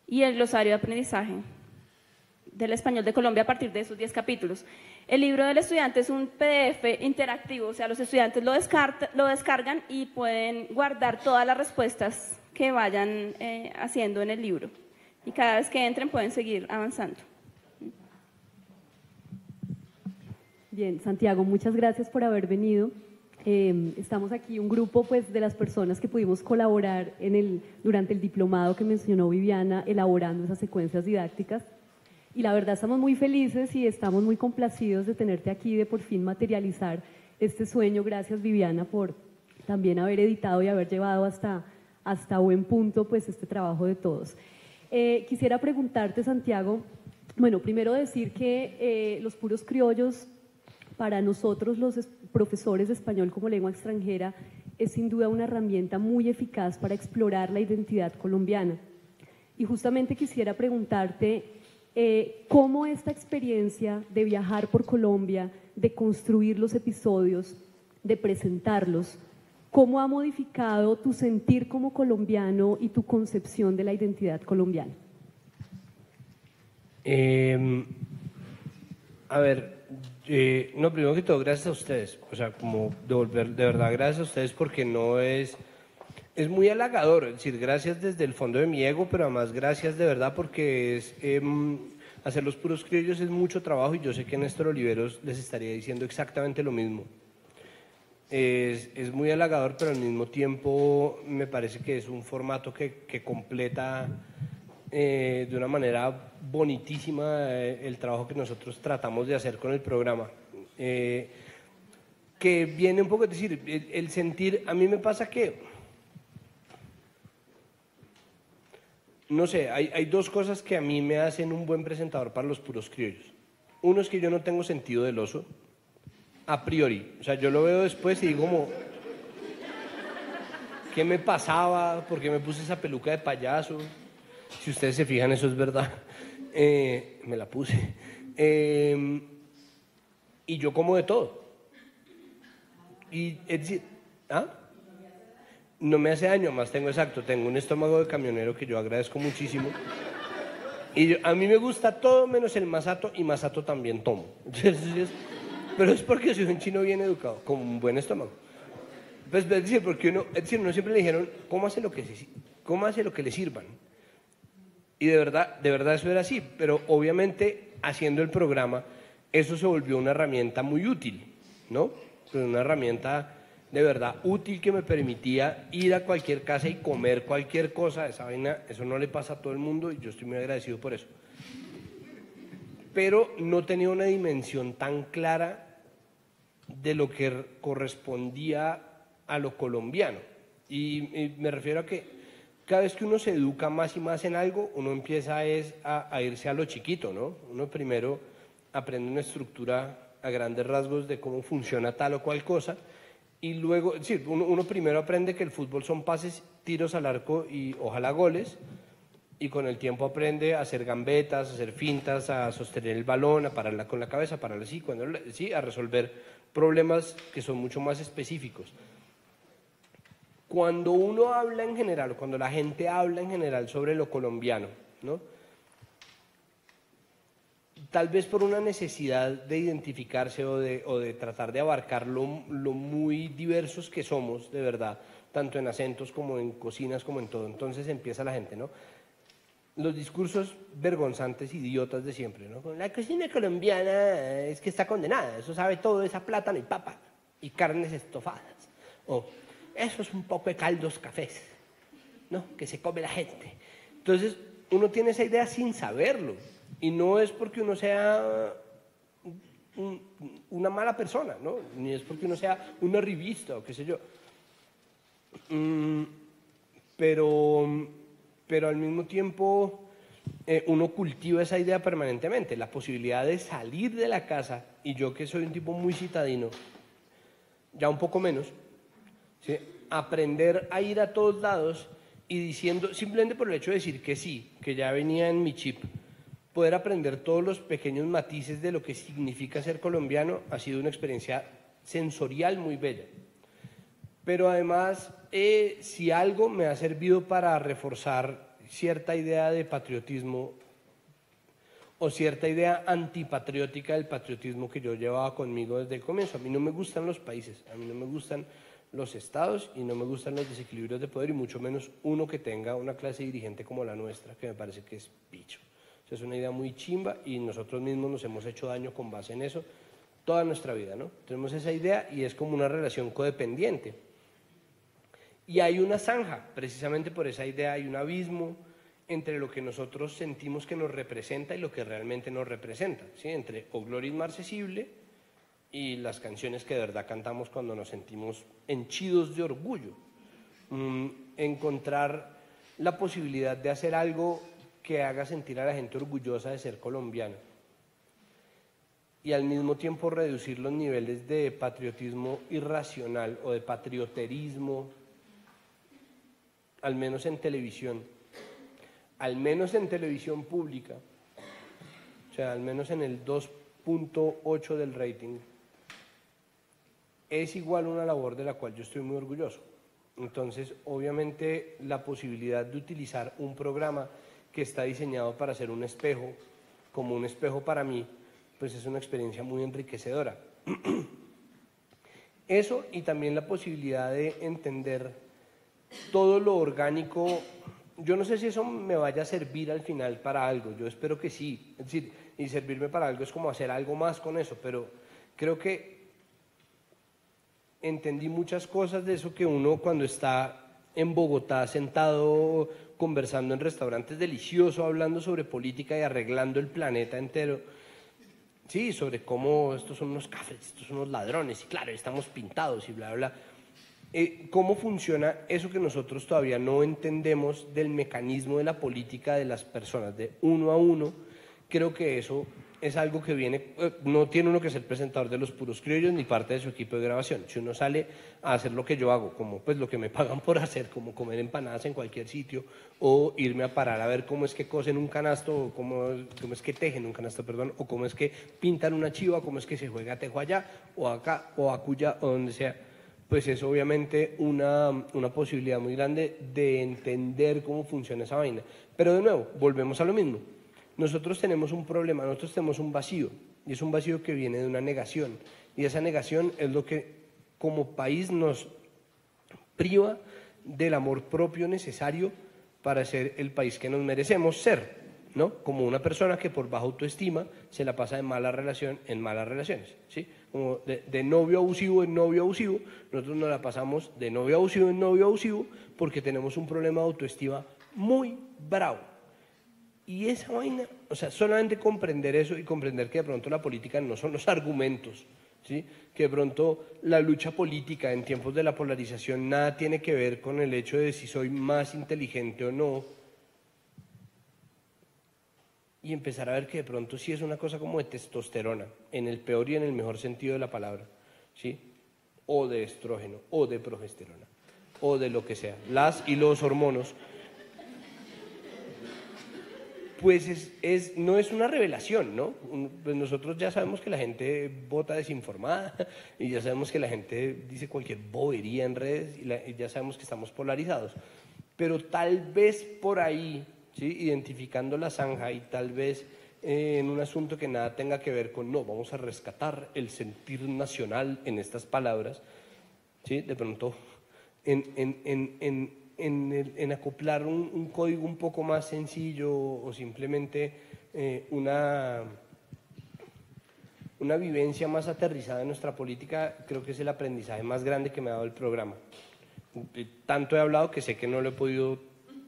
y el glosario de aprendizaje del español de Colombia a partir de esos 10 capítulos. El libro del estudiante es un PDF interactivo, o sea, los estudiantes lo descargan y pueden guardar todas las respuestas que vayan haciendo en el libro. Y cada vez que entren pueden seguir avanzando. Bien, Santiago, muchas gracias por haber venido. Estamos aquí un grupo pues, de las personas que pudimos colaborar durante el diplomado que mencionó Viviana, elaborando esas secuencias didácticas. Y la verdad estamos muy felices y estamos muy complacidos de tenerte aquí, de por fin materializar este sueño. Gracias, Viviana, por también haber editado y haber llevado hasta buen punto pues, este trabajo de todos. Quisiera preguntarte, Santiago, bueno, primero decir que los puros criollos, para nosotros los profesores de español como lengua extranjera, es sin duda una herramienta muy eficaz para explorar la identidad colombiana. Y justamente quisiera preguntarte cómo esta experiencia de viajar por Colombia, de construir los episodios, de presentarlos, cómo ha modificado tu sentir como colombiano y tu concepción de la identidad colombiana. A ver, no, primero que todo, gracias a ustedes. O sea, como de verdad, gracias a ustedes porque no es muy halagador. Es decir, gracias desde el fondo de mi ego, pero además gracias de verdad porque hacer los puros criollos es mucho trabajo y yo sé que Néstor Oliveros les estaría diciendo exactamente lo mismo. Es muy halagador, pero al mismo tiempo me parece que es un formato que completa de una manera bonitísima el trabajo que nosotros tratamos de hacer con el programa. Que viene un poco, es decir, el sentir, a mí me pasa que, no sé, hay dos cosas que a mí me hacen un buen presentador para los puros criollos. Uno es que yo no tengo sentido del oso, a priori. O sea, yo lo veo después y digo como, ¿qué me pasaba? ¿Por qué me puse esa peluca de payaso? Si ustedes se fijan, eso es verdad. Me la puse. Y yo como de todo. Y es decir, ¿ah? No me hace daño, más tengo un estómago de camionero que yo agradezco muchísimo. Y a mí me gusta todo menos el masato, y masato también tomo. Pero es porque soy un chino bien educado, con un buen estómago. Pues es decir, porque uno siempre le dijeron, cómo hace lo que le sirvan. Y de verdad eso era así, pero obviamente haciendo el programa, eso se volvió una herramienta muy útil, ¿no? Pues una herramienta de verdad útil que me permitía ir a cualquier casa y comer cualquier cosa. Esa vaina, eso no le pasa a todo el mundo y yo estoy muy agradecido por eso. Pero no tenía una dimensión tan clara de lo que correspondía a lo colombiano. Y me refiero a que cada vez que uno se educa más y más en algo, uno empieza a irse a lo chiquito, ¿no? Uno primero aprende una estructura a grandes rasgos de cómo funciona tal o cual cosa, y luego, es decir, uno primero aprende que el fútbol son pases, tiros al arco y ojalá goles, y con el tiempo aprende a hacer gambetas, a hacer fintas, a sostener el balón, a pararla con la cabeza, a pararla así, a resolver problemas que son mucho más específicos. Cuando uno habla en general, cuando la gente habla en general sobre lo colombiano, ¿no? Tal vez por una necesidad de identificarse o de tratar de abarcar lo muy diversos que somos, de verdad, tanto en acentos como en cocinas, como en todo. Entonces empieza la gente, ¿no? Los discursos vergonzantes, idiotas de siempre, ¿no? La cocina colombiana es que está condenada, eso sabe todo, esa plátano y papa y carnes estofadas. O eso es un poco de caldos cafés, ¿no? Que se come la gente. Entonces, uno tiene esa idea sin saberlo. Y no es porque uno sea una mala persona, ¿no? Ni es porque uno sea una revista o qué sé yo. Pero al mismo tiempo uno cultiva esa idea permanentemente, la posibilidad de salir de la casa, y yo que soy un tipo muy citadino, ya un poco menos, ¿sí? Aprender a ir a todos lados y diciendo, simplemente por el hecho de decir que sí, que ya venía en mi chip, poder aprender todos los pequeños matices de lo que significa ser colombiano ha sido una experiencia sensorial muy bella. Pero además, si algo me ha servido para reforzar cierta idea de patriotismo o cierta idea antipatriótica del patriotismo que yo llevaba conmigo desde el comienzo. A mí no me gustan los países, a mí no me gustan los estados y no me gustan los desequilibrios de poder, y mucho menos uno que tenga una clase dirigente como la nuestra, que me parece que es picho. O sea, es una idea muy chimba y nosotros mismos nos hemos hecho daño con base en eso toda nuestra vida, ¿no? Tenemos esa idea y es como una relación codependiente. Y hay una zanja, precisamente por esa idea, hay un abismo entre lo que nosotros sentimos que nos representa y lo que realmente nos representa, ¿sí? Entre O Gloria Inmarcesible y las canciones que de verdad cantamos cuando nos sentimos henchidos de orgullo. Encontrar la posibilidad de hacer algo que haga sentir a la gente orgullosa de ser colombiana y al mismo tiempo reducir los niveles de patriotismo irracional o de patrioterismo, al menos en televisión, al menos en televisión pública, o sea, al menos en el 2.8 del rating, es igual una labor de la cual yo estoy muy orgulloso. Entonces, obviamente, la posibilidad de utilizar un programa que está diseñado para ser un espejo, como un espejo para mí, pues es una experiencia muy enriquecedora. Eso, y también la posibilidad de entender todo lo orgánico. Yo no sé si eso me vaya a servir al final para algo, yo espero que sí, es decir, y servirme para algo es como hacer algo más con eso, pero creo que entendí muchas cosas de eso que uno cuando está en Bogotá sentado conversando en restaurantes deliciosos, hablando sobre política y arreglando el planeta entero, sí, sobre cómo estos son unos cafres, estos son unos ladrones, y claro, estamos pintados y bla, bla, bla. ¿Cómo funciona eso que nosotros todavía no entendemos del mecanismo de la política de las personas, de uno a uno? Creo que eso es algo que viene, no tiene uno que ser presentador de Los Puros Criollos ni parte de su equipo de grabación. Si uno sale a hacer lo que yo hago, como pues lo que me pagan por hacer, como comer empanadas en cualquier sitio, o irme a parar a ver cómo es que cosen un canasto, o cómo es que tejen un canasto, perdón, o cómo es que pintan una chiva, cómo es que se juega tejo allá, o acá, o acuya, o donde sea, pues es obviamente una posibilidad muy grande de entender cómo funciona esa vaina. Pero de nuevo, volvemos a lo mismo. Nosotros tenemos un problema, nosotros tenemos un vacío, y es un vacío que viene de una negación, y esa negación es lo que como país nos priva del amor propio necesario para ser el país que nos merecemos ser, ¿no? Como una persona que por baja autoestima se la pasa de mala relación en malas relaciones, ¿sí? Como de novio abusivo en novio abusivo, nosotros nos la pasamos de novio abusivo en novio abusivo porque tenemos un problema de autoestima muy bravo. Y esa vaina, o sea, solamente comprender eso y comprender que de pronto la política no son los argumentos, ¿sí? Que de pronto la lucha política en tiempos de la polarización nada tiene que ver con el hecho de si soy más inteligente o no, y empezar a ver que de pronto sí es una cosa como de testosterona, en el peor y en el mejor sentido de la palabra, ¿sí? O de estrógeno, o de progesterona, o de lo que sea, las y los hormonos. Pues no es una revelación, ¿no? Pues nosotros ya sabemos que la gente vota desinformada y ya sabemos que la gente dice cualquier bobería en redes y ya sabemos que estamos polarizados. Pero tal vez por ahí, ¿sí? Identificando la zanja y tal vez en un asunto que nada tenga que ver con, no, vamos a rescatar el sentir nacional en estas palabras, ¿sí? De pronto en acoplar un código un poco más sencillo o simplemente una vivencia más aterrizada en nuestra política, creo que es el aprendizaje más grande que me ha dado el programa. Tanto he hablado que sé que no lo he podido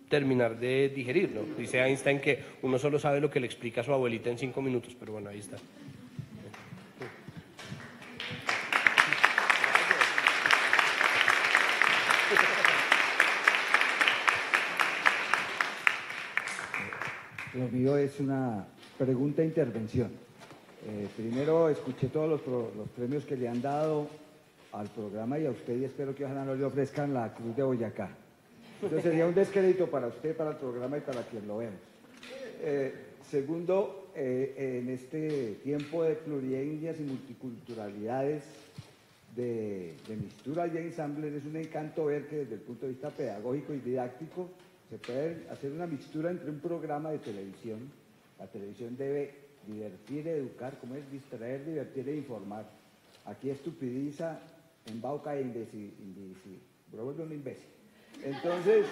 terminar de digerir, ¿no? Dice Einstein que uno solo sabe lo que le explica a su abuelita en 5 minutos, pero bueno, ahí está. Lo mío es una pregunta e intervención. Primero escuché todos los premios que le han dado al programa y a usted, y espero que ojalá no le ofrezcan la Cruz de Boyacá. Entonces sería un descrédito para usted, para el programa y para quien lo vea. Segundo, en este tiempo de plurietnias y multiculturalidades, de mixturas y ensambles, es un encanto ver que desde el punto de vista pedagógico y didáctico se puede hacer una mixtura entre un programa de televisión. La televisión debe divertir, educar, como es distraer, divertir e informar. Aquí estupidiza, embauca e vuelve un imbécil. Entonces,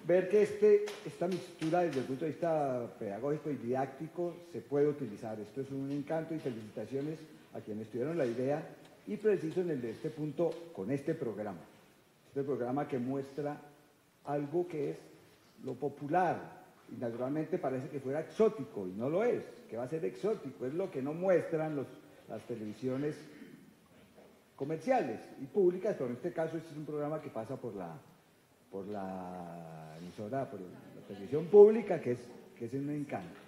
ver que esta mixtura desde el punto de vista pedagógico y didáctico se puede utilizar. Esto es un encanto y felicitaciones a quienes tuvieron la idea y preciso en el de este punto con este programa. Este programa que muestra algo que es lo popular y naturalmente parece que fuera exótico y no lo es, que va a ser exótico, es lo que no muestran las televisiones comerciales y públicas, pero en este caso este es un programa que pasa por la emisora, por la televisión pública, que es un encanto.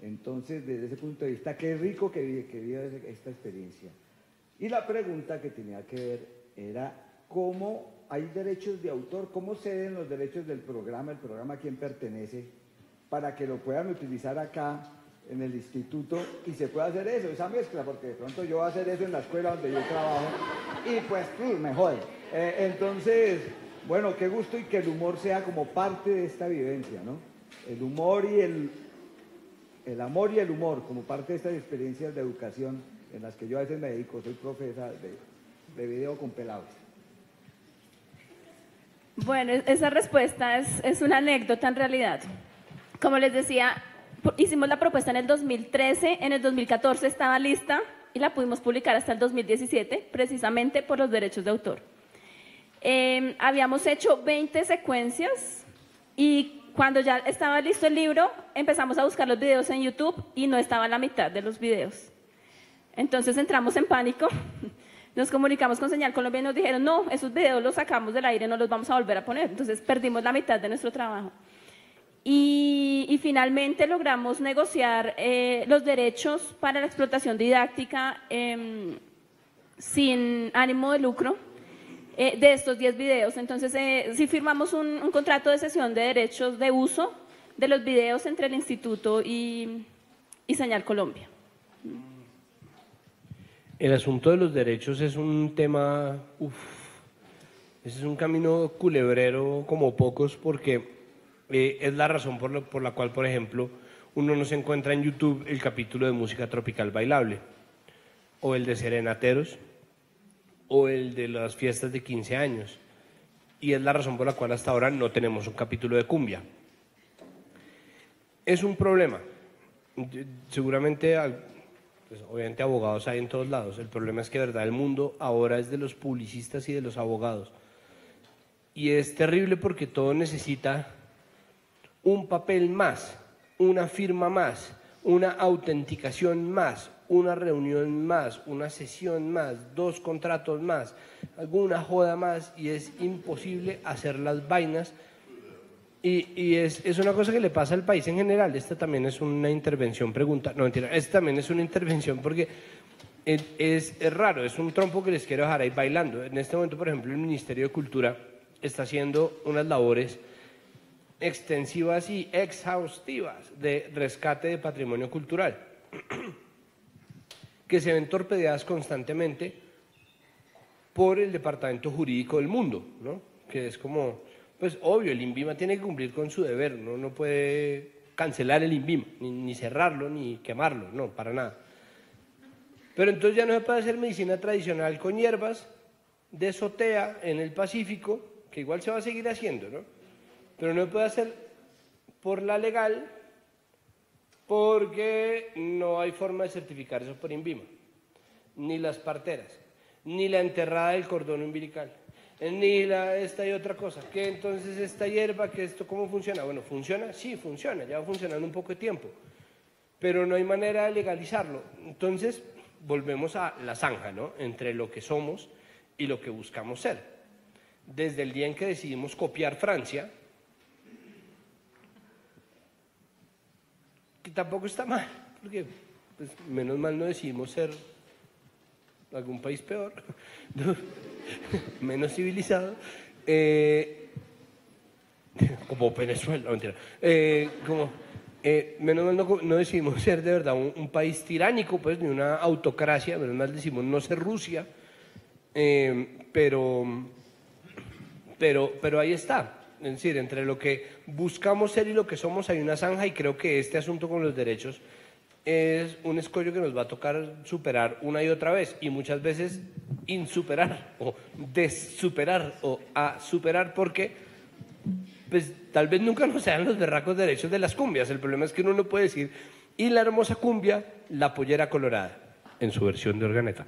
Entonces, desde ese punto de vista, qué rico que viva esta experiencia. Y la pregunta que tenía que ver era cómo hay derechos de autor, ¿cómo ceden los derechos del programa, el programa a quién pertenece, para que lo puedan utilizar acá en el instituto y se pueda hacer eso, esa mezcla? Porque de pronto yo voy a hacer eso en la escuela donde yo trabajo y pues me jode. Entonces, bueno, qué gusto y que el humor sea como parte de esta vivencia, ¿no? El humor y el amor y el humor como parte de estas experiencias de educación en las que yo a veces me dedico, soy profesor de video con pelados. Bueno, esa respuesta es una anécdota en realidad. Como les decía, hicimos la propuesta en el 2013, en el 2014 estaba lista y la pudimos publicar hasta el 2017, precisamente por los derechos de autor. Habíamos hecho 20 secuencias y cuando ya estaba listo el libro, empezamos a buscar los videos en YouTube y no estaba la mitad de los videos. Entonces entramos en pánico, nos comunicamos con Señal Colombia y nos dijeron, no, esos videos los sacamos del aire, no los vamos a volver a poner. Entonces perdimos la mitad de nuestro trabajo. Y finalmente logramos negociar los derechos para la explotación didáctica sin ánimo de lucro de estos 10 videos. Entonces sí firmamos un contrato de cesión de derechos de uso de los videos entre el Instituto y Señal Colombia. El asunto de los derechos es un tema, ese es un camino culebrero como pocos, porque es la razón por la cual, por ejemplo, uno no se encuentra en YouTube el capítulo de música tropical bailable, o el de serenateros, o el de las fiestas de 15 años, y es la razón por la cual hasta ahora no tenemos un capítulo de cumbia. Es un problema, seguramente, pues, obviamente abogados hay en todos lados, el problema es que de verdad el mundo ahora es de los publicistas y de los abogados, y es terrible porque todo necesita un papel más, una firma más, una autenticación más, una reunión más, una sesión más, 2 contratos más, alguna joda más, y es imposible hacer las vainas. Y es una cosa que le pasa al país en general. Esta también es una intervención, no mentira, esta también es una intervención porque es raro, es un trompo que les quiero dejar ahí bailando. En este momento, por ejemplo, el Ministerio de Cultura está haciendo unas labores extensivas y exhaustivas de rescate de patrimonio cultural que se ven torpedeadas constantemente por el departamento jurídico del mundo, ¿no? Que es como, pues obvio, el INVIMA tiene que cumplir con su deber, ¿no? No puede cancelar el INVIMA, ni cerrarlo, ni quemarlo, no, para nada. Pero entonces ya no se puede hacer medicina tradicional con hierbas de sotea en el Pacífico, que igual se va a seguir haciendo, ¿no? Pero no se puede hacer por la legal porque no hay forma de certificar eso por INVIMA, ni las parteras, ni la enterrada del cordón umbilical, ni esta y otra cosa, que entonces esta hierba, que esto ¿cómo funciona? Bueno, ¿funciona? Sí, funciona, ya va funcionando un poco de tiempo, pero no hay manera de legalizarlo. Entonces volvemos a la zanja, ¿no? Entre lo que somos y lo que buscamos ser. Desde el día en que decidimos copiar Francia, que tampoco está mal, porque pues, menos mal no decidimos ser algún país peor, menos civilizado, como Venezuela, no, mentira, menos mal no decidimos ser de verdad un país tiránico, pues ni una autocracia, menos mal decidimos no ser Rusia, pero ahí está. Es decir, entre lo que buscamos ser y lo que somos hay una zanja, y creo que este asunto con los derechos es un escollo que nos va a tocar superar una y otra vez, y muchas veces insuperar o desuperar o a superar, porque pues tal vez nunca nos sean los berracos derechos de las cumbias. El problema es que uno no puede decir, y la hermosa cumbia, la pollera colorada, en su versión de organeta.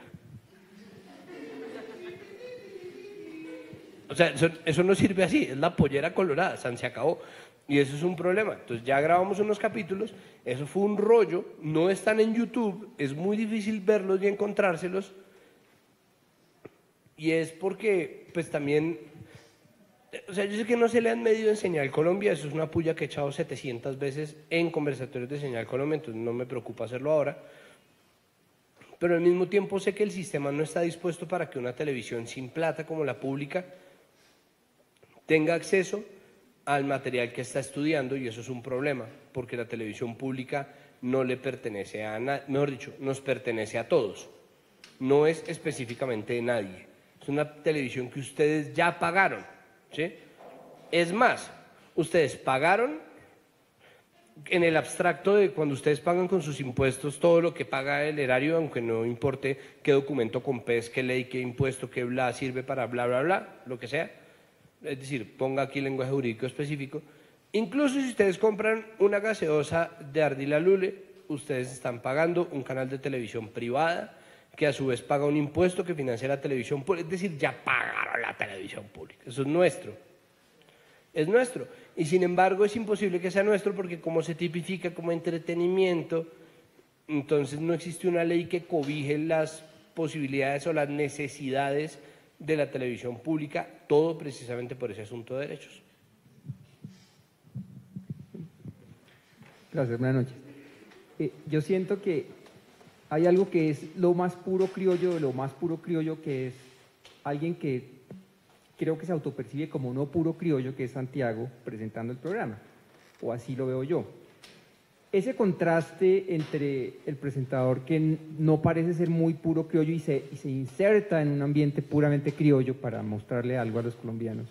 O sea, eso no sirve así, es la pollera colorada, se acabó. Y eso es un problema. Entonces ya grabamos unos capítulos, eso fue un rollo, no están en YouTube, es muy difícil verlos y encontrárselos. Y es porque, pues también, o sea, yo sé que no se le han medido en Señal Colombia, eso es una puya que he echado 700 veces en conversatorios de Señal Colombia, entonces no me preocupa hacerlo ahora. Pero al mismo tiempo sé que el sistema no está dispuesto para que una televisión sin plata como la pública tenga acceso al material que está estudiando, y eso es un problema, porque la televisión pública no le pertenece a nadie, mejor dicho, nos pertenece a todos, no es específicamente de nadie, es una televisión que ustedes ya pagaron, ¿sí? Es más, ustedes pagaron en el abstracto de cuando ustedes pagan con sus impuestos todo lo que paga el erario, aunque no importe qué documento compés, qué ley, qué impuesto, qué bla, sirve para bla, bla, bla, lo que sea. Es decir, ponga aquí lenguaje jurídico específico. Incluso si ustedes compran una gaseosa de Ardila Lule, ustedes están pagando un canal de televisión privada que a su vez paga un impuesto que financia la televisión pública. Es decir, ya pagaron la televisión pública. Eso es nuestro. Es nuestro. Y sin embargo es imposible que sea nuestro porque como se tipifica como entretenimiento, entonces no existe una ley que cobije las posibilidades o las necesidades de la televisión pública, todo precisamente por ese asunto de derechos. Gracias, buenas noches. Yo siento que hay algo que es lo más puro criollo de lo más puro criollo, que es alguien que creo que se autopercibe como no puro criollo, que es Santiago presentando el programa, o así lo veo yo. Ese contraste entre el presentador que no parece ser muy puro criollo y se inserta en un ambiente puramente criollo para mostrarle algo a los colombianos,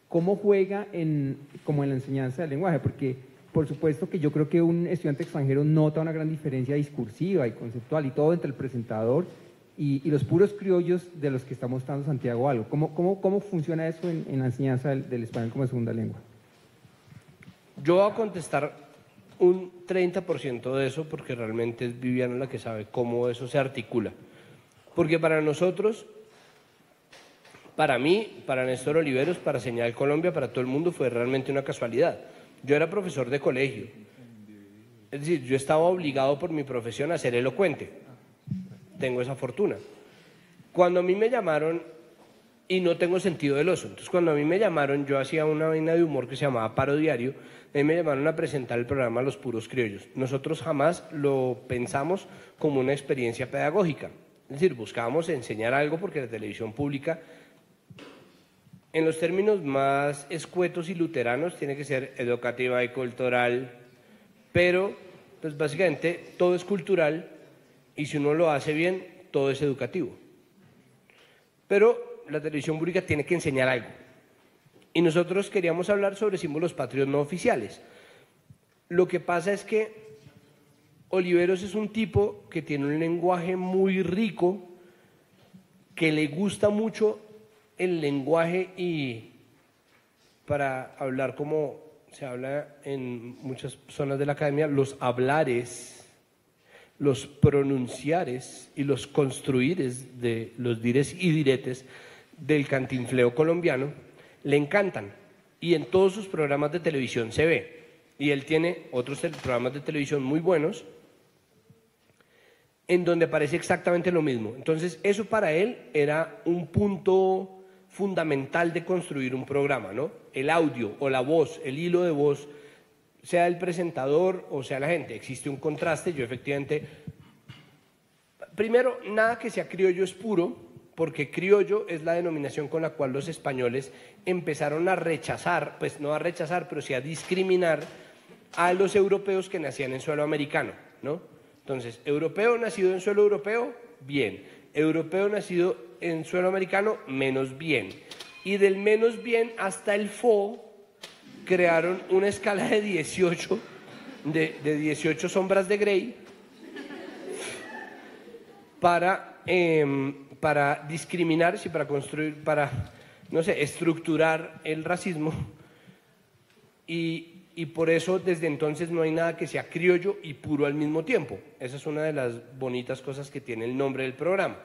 ¿cómo juega como en la enseñanza del lenguaje? Porque por supuesto que yo creo que un estudiante extranjero nota una gran diferencia discursiva y conceptual y todo entre el presentador y los puros criollos de los que está mostrando Santiago algo. ¿Cómo funciona eso en la enseñanza del español como segunda lengua? Yo voy a contestar un 30% de eso porque realmente es Viviana la que sabe cómo eso se articula. Porque para nosotros, para mí, para Néstor Oliveros, para Señal Colombia, para todo el mundo fue realmente una casualidad. Yo era profesor de colegio, es decir, yo estaba obligado por mi profesión a ser elocuente, tengo esa fortuna. Cuando a mí me llamaron, y no tengo sentido del oso, entonces cuando a mí me llamaron, yo hacía una vaina de humor que se llamaba Paro Diario, a mí me llamaron a presentar el programa Los Puros Criollos. Nosotros jamás lo pensamos como una experiencia pedagógica, es decir, buscábamos enseñar algo porque la televisión pública, en los términos más escuetos y luteranos, tiene que ser educativa y cultural, pero pues básicamente todo es cultural y si uno lo hace bien, todo es educativo. Pero la televisión pública tiene que enseñar algo. Y nosotros queríamos hablar sobre símbolos patrios no oficiales. Lo que pasa es que Oliveros es un tipo que tiene un lenguaje muy rico, que le gusta mucho el lenguaje y para hablar como se habla en muchas zonas de la academia, los hablares, los pronunciares y los construires de los dires y diretes del cantinfleo colombiano le encantan y en todos sus programas de televisión se ve y él tiene otros programas de televisión muy buenos en donde aparece exactamente lo mismo. Entonces eso para él era un punto fundamental de construir un programa, ¿no? El audio o la voz, el hilo de voz, sea el presentador o sea la gente, existe un contraste. Yo efectivamente, primero, nada que sea criollo es puro, porque criollo es la denominación con la cual los españoles empezaron a rechazar, pues no a rechazar, pero sí a discriminar a los europeos que nacían en suelo americano, ¿no? Entonces, europeo nacido en suelo europeo, bien. Europeo nacido en suelo americano, menos bien. Y del menos bien hasta el fo, crearon una escala de 18, de 18 sombras de Grey para discriminar, sí, para construir, para, no sé, estructurar el racismo. Y por eso desde entonces no hay nada que sea criollo y puro al mismo tiempo. Esa es una de las bonitas cosas que tiene el nombre del programa.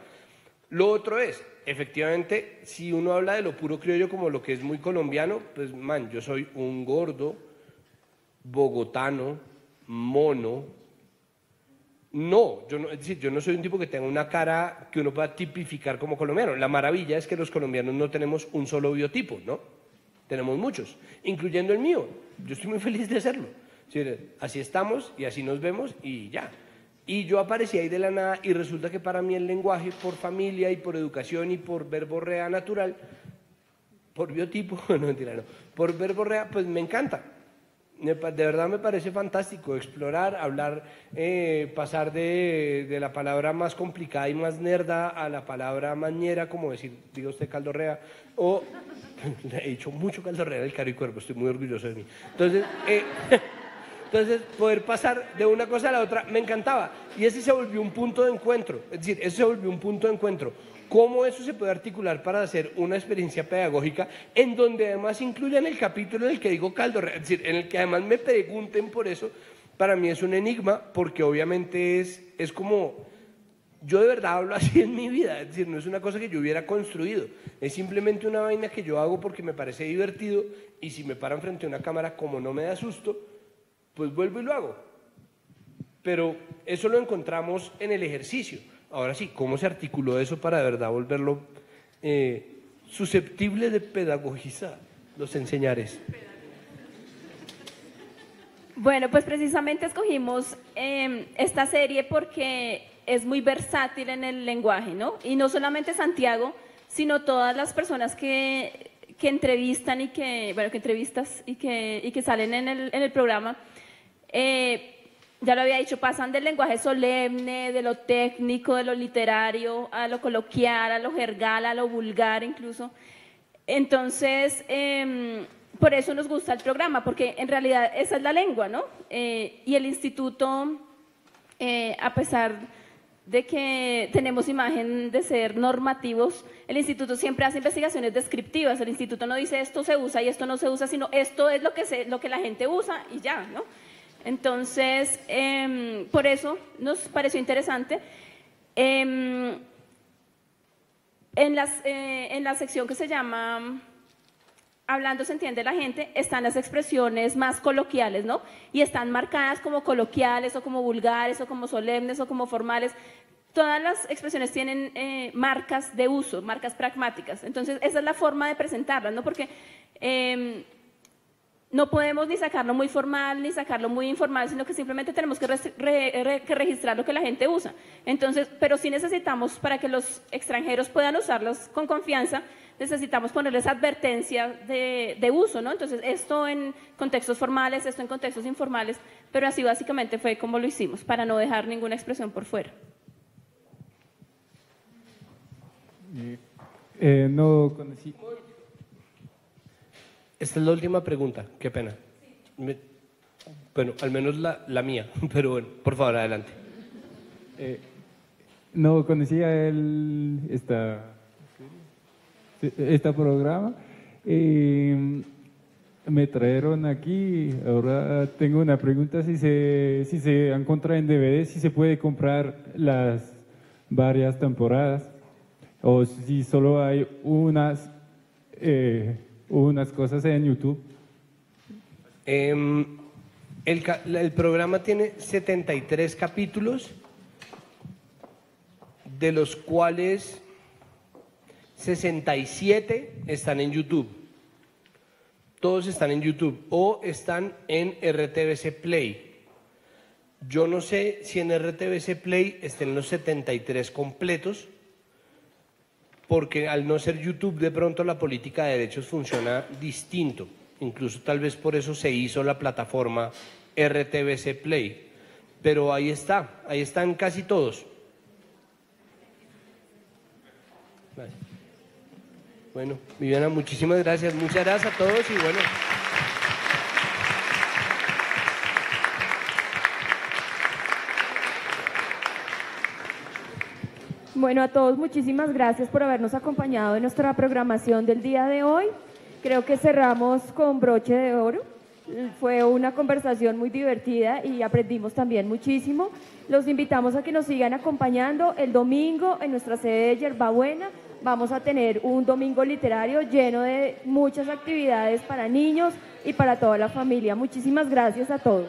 Lo otro es, efectivamente, si uno habla de lo puro criollo como lo que es muy colombiano, pues man, yo soy un gordo, bogotano, mono. No, es decir, yo no soy un tipo que tenga una cara que uno pueda tipificar como colombiano. La maravilla es que los colombianos no tenemos un solo biotipo, ¿no? Tenemos muchos, incluyendo el mío. Yo estoy muy feliz de hacerlo. Así estamos y así nos vemos y ya. Y yo aparecí ahí de la nada y resulta que para mí el lenguaje, por familia y por educación y por verborrea natural, por biotipo, no mentira, no, por verborrea, pues me encanta. De verdad me parece fantástico explorar, hablar, pasar de la palabra más complicada y más nerda a la palabra más ñera, como decir, diga usted Caldorrea, o he dicho mucho Caldorrea del Caro y Cuervo, estoy muy orgulloso de mí. Entonces, poder pasar de una cosa a la otra me encantaba. Y ese se volvió un punto de encuentro, es decir, ese se volvió un punto de encuentro. ¿Cómo eso se puede articular para hacer una experiencia pedagógica en donde además incluyan el capítulo en el que digo Caldorrea? Es decir, en el que además me pregunten por eso, para mí es un enigma, porque obviamente es como, yo de verdad hablo así en mi vida, es decir, no es una cosa que yo hubiera construido, es simplemente una vaina que yo hago porque me parece divertido, y si me paran frente a una cámara, como no me da susto, pues vuelvo y lo hago. Pero eso lo encontramos en el ejercicio. Ahora sí, ¿cómo se articuló eso para de verdad volverlo susceptible de pedagogizar los enseñares? Bueno, pues precisamente escogimos esta serie porque es muy versátil en el lenguaje, ¿no? Y no solamente Santiago, sino todas las personas que entrevistan y que entrevistas y que salen en el programa. Ya lo había dicho, pasan del lenguaje solemne, de lo técnico, de lo literario, a lo coloquial, a lo jergal, a lo vulgar incluso. Entonces, por eso nos gusta el programa, porque en realidad esa es la lengua, ¿no? Y el instituto, a pesar de que tenemos imagen de ser normativos, el instituto siempre hace investigaciones descriptivas. El instituto no dice esto se usa y esto no se usa, sino esto es lo que la gente usa y ya, ¿no? Entonces, por eso nos pareció interesante. En la sección que se llama Hablando se entiende la gente, están las expresiones más coloquiales, ¿no? Y están marcadas como coloquiales o como vulgares o como solemnes o como formales. Todas las expresiones tienen marcas de uso, marcas pragmáticas. Entonces, esa es la forma de presentarlas, ¿no? Porque no podemos ni sacarlo muy formal ni sacarlo muy informal, sino que simplemente tenemos que registrar lo que la gente usa. Entonces, pero sí necesitamos, para que los extranjeros puedan usarlos con confianza, necesitamos ponerles advertencia de uso, ¿no? Entonces, esto en contextos formales, esto en contextos informales, pero así básicamente fue como lo hicimos, para no dejar ninguna expresión por fuera. No conocí. Esta es la última pregunta, qué pena. Bueno, al menos la mía, pero bueno, por favor, adelante. No conocía este programa. Me trajeron aquí. Ahora tengo una pregunta: si se encuentra en DVD, si se puede comprar las varias temporadas, o si solo hay unas cosas en YouTube. El programa tiene 73 capítulos, de los cuales 67 están en YouTube. Todos están en YouTube o están en RTBC Play. Yo no sé si en RTBC Play estén los 73 completos, porque al no ser YouTube, de pronto la política de derechos funciona distinto. Incluso tal vez por eso se hizo la plataforma RTBC Play. Pero ahí están casi todos. Vale. Bueno, Viviana, muchísimas gracias. Muchas gracias a todos y bueno. Bueno, a todos muchísimas gracias por habernos acompañado en nuestra programación del día de hoy. Creo que cerramos con broche de oro. Fue una conversación muy divertida y aprendimos también muchísimo. Los invitamos a que nos sigan acompañando el domingo en nuestra sede de Yerbabuena. Vamos a tener un domingo literario lleno de muchas actividades para niños y para toda la familia. Muchísimas gracias a todos.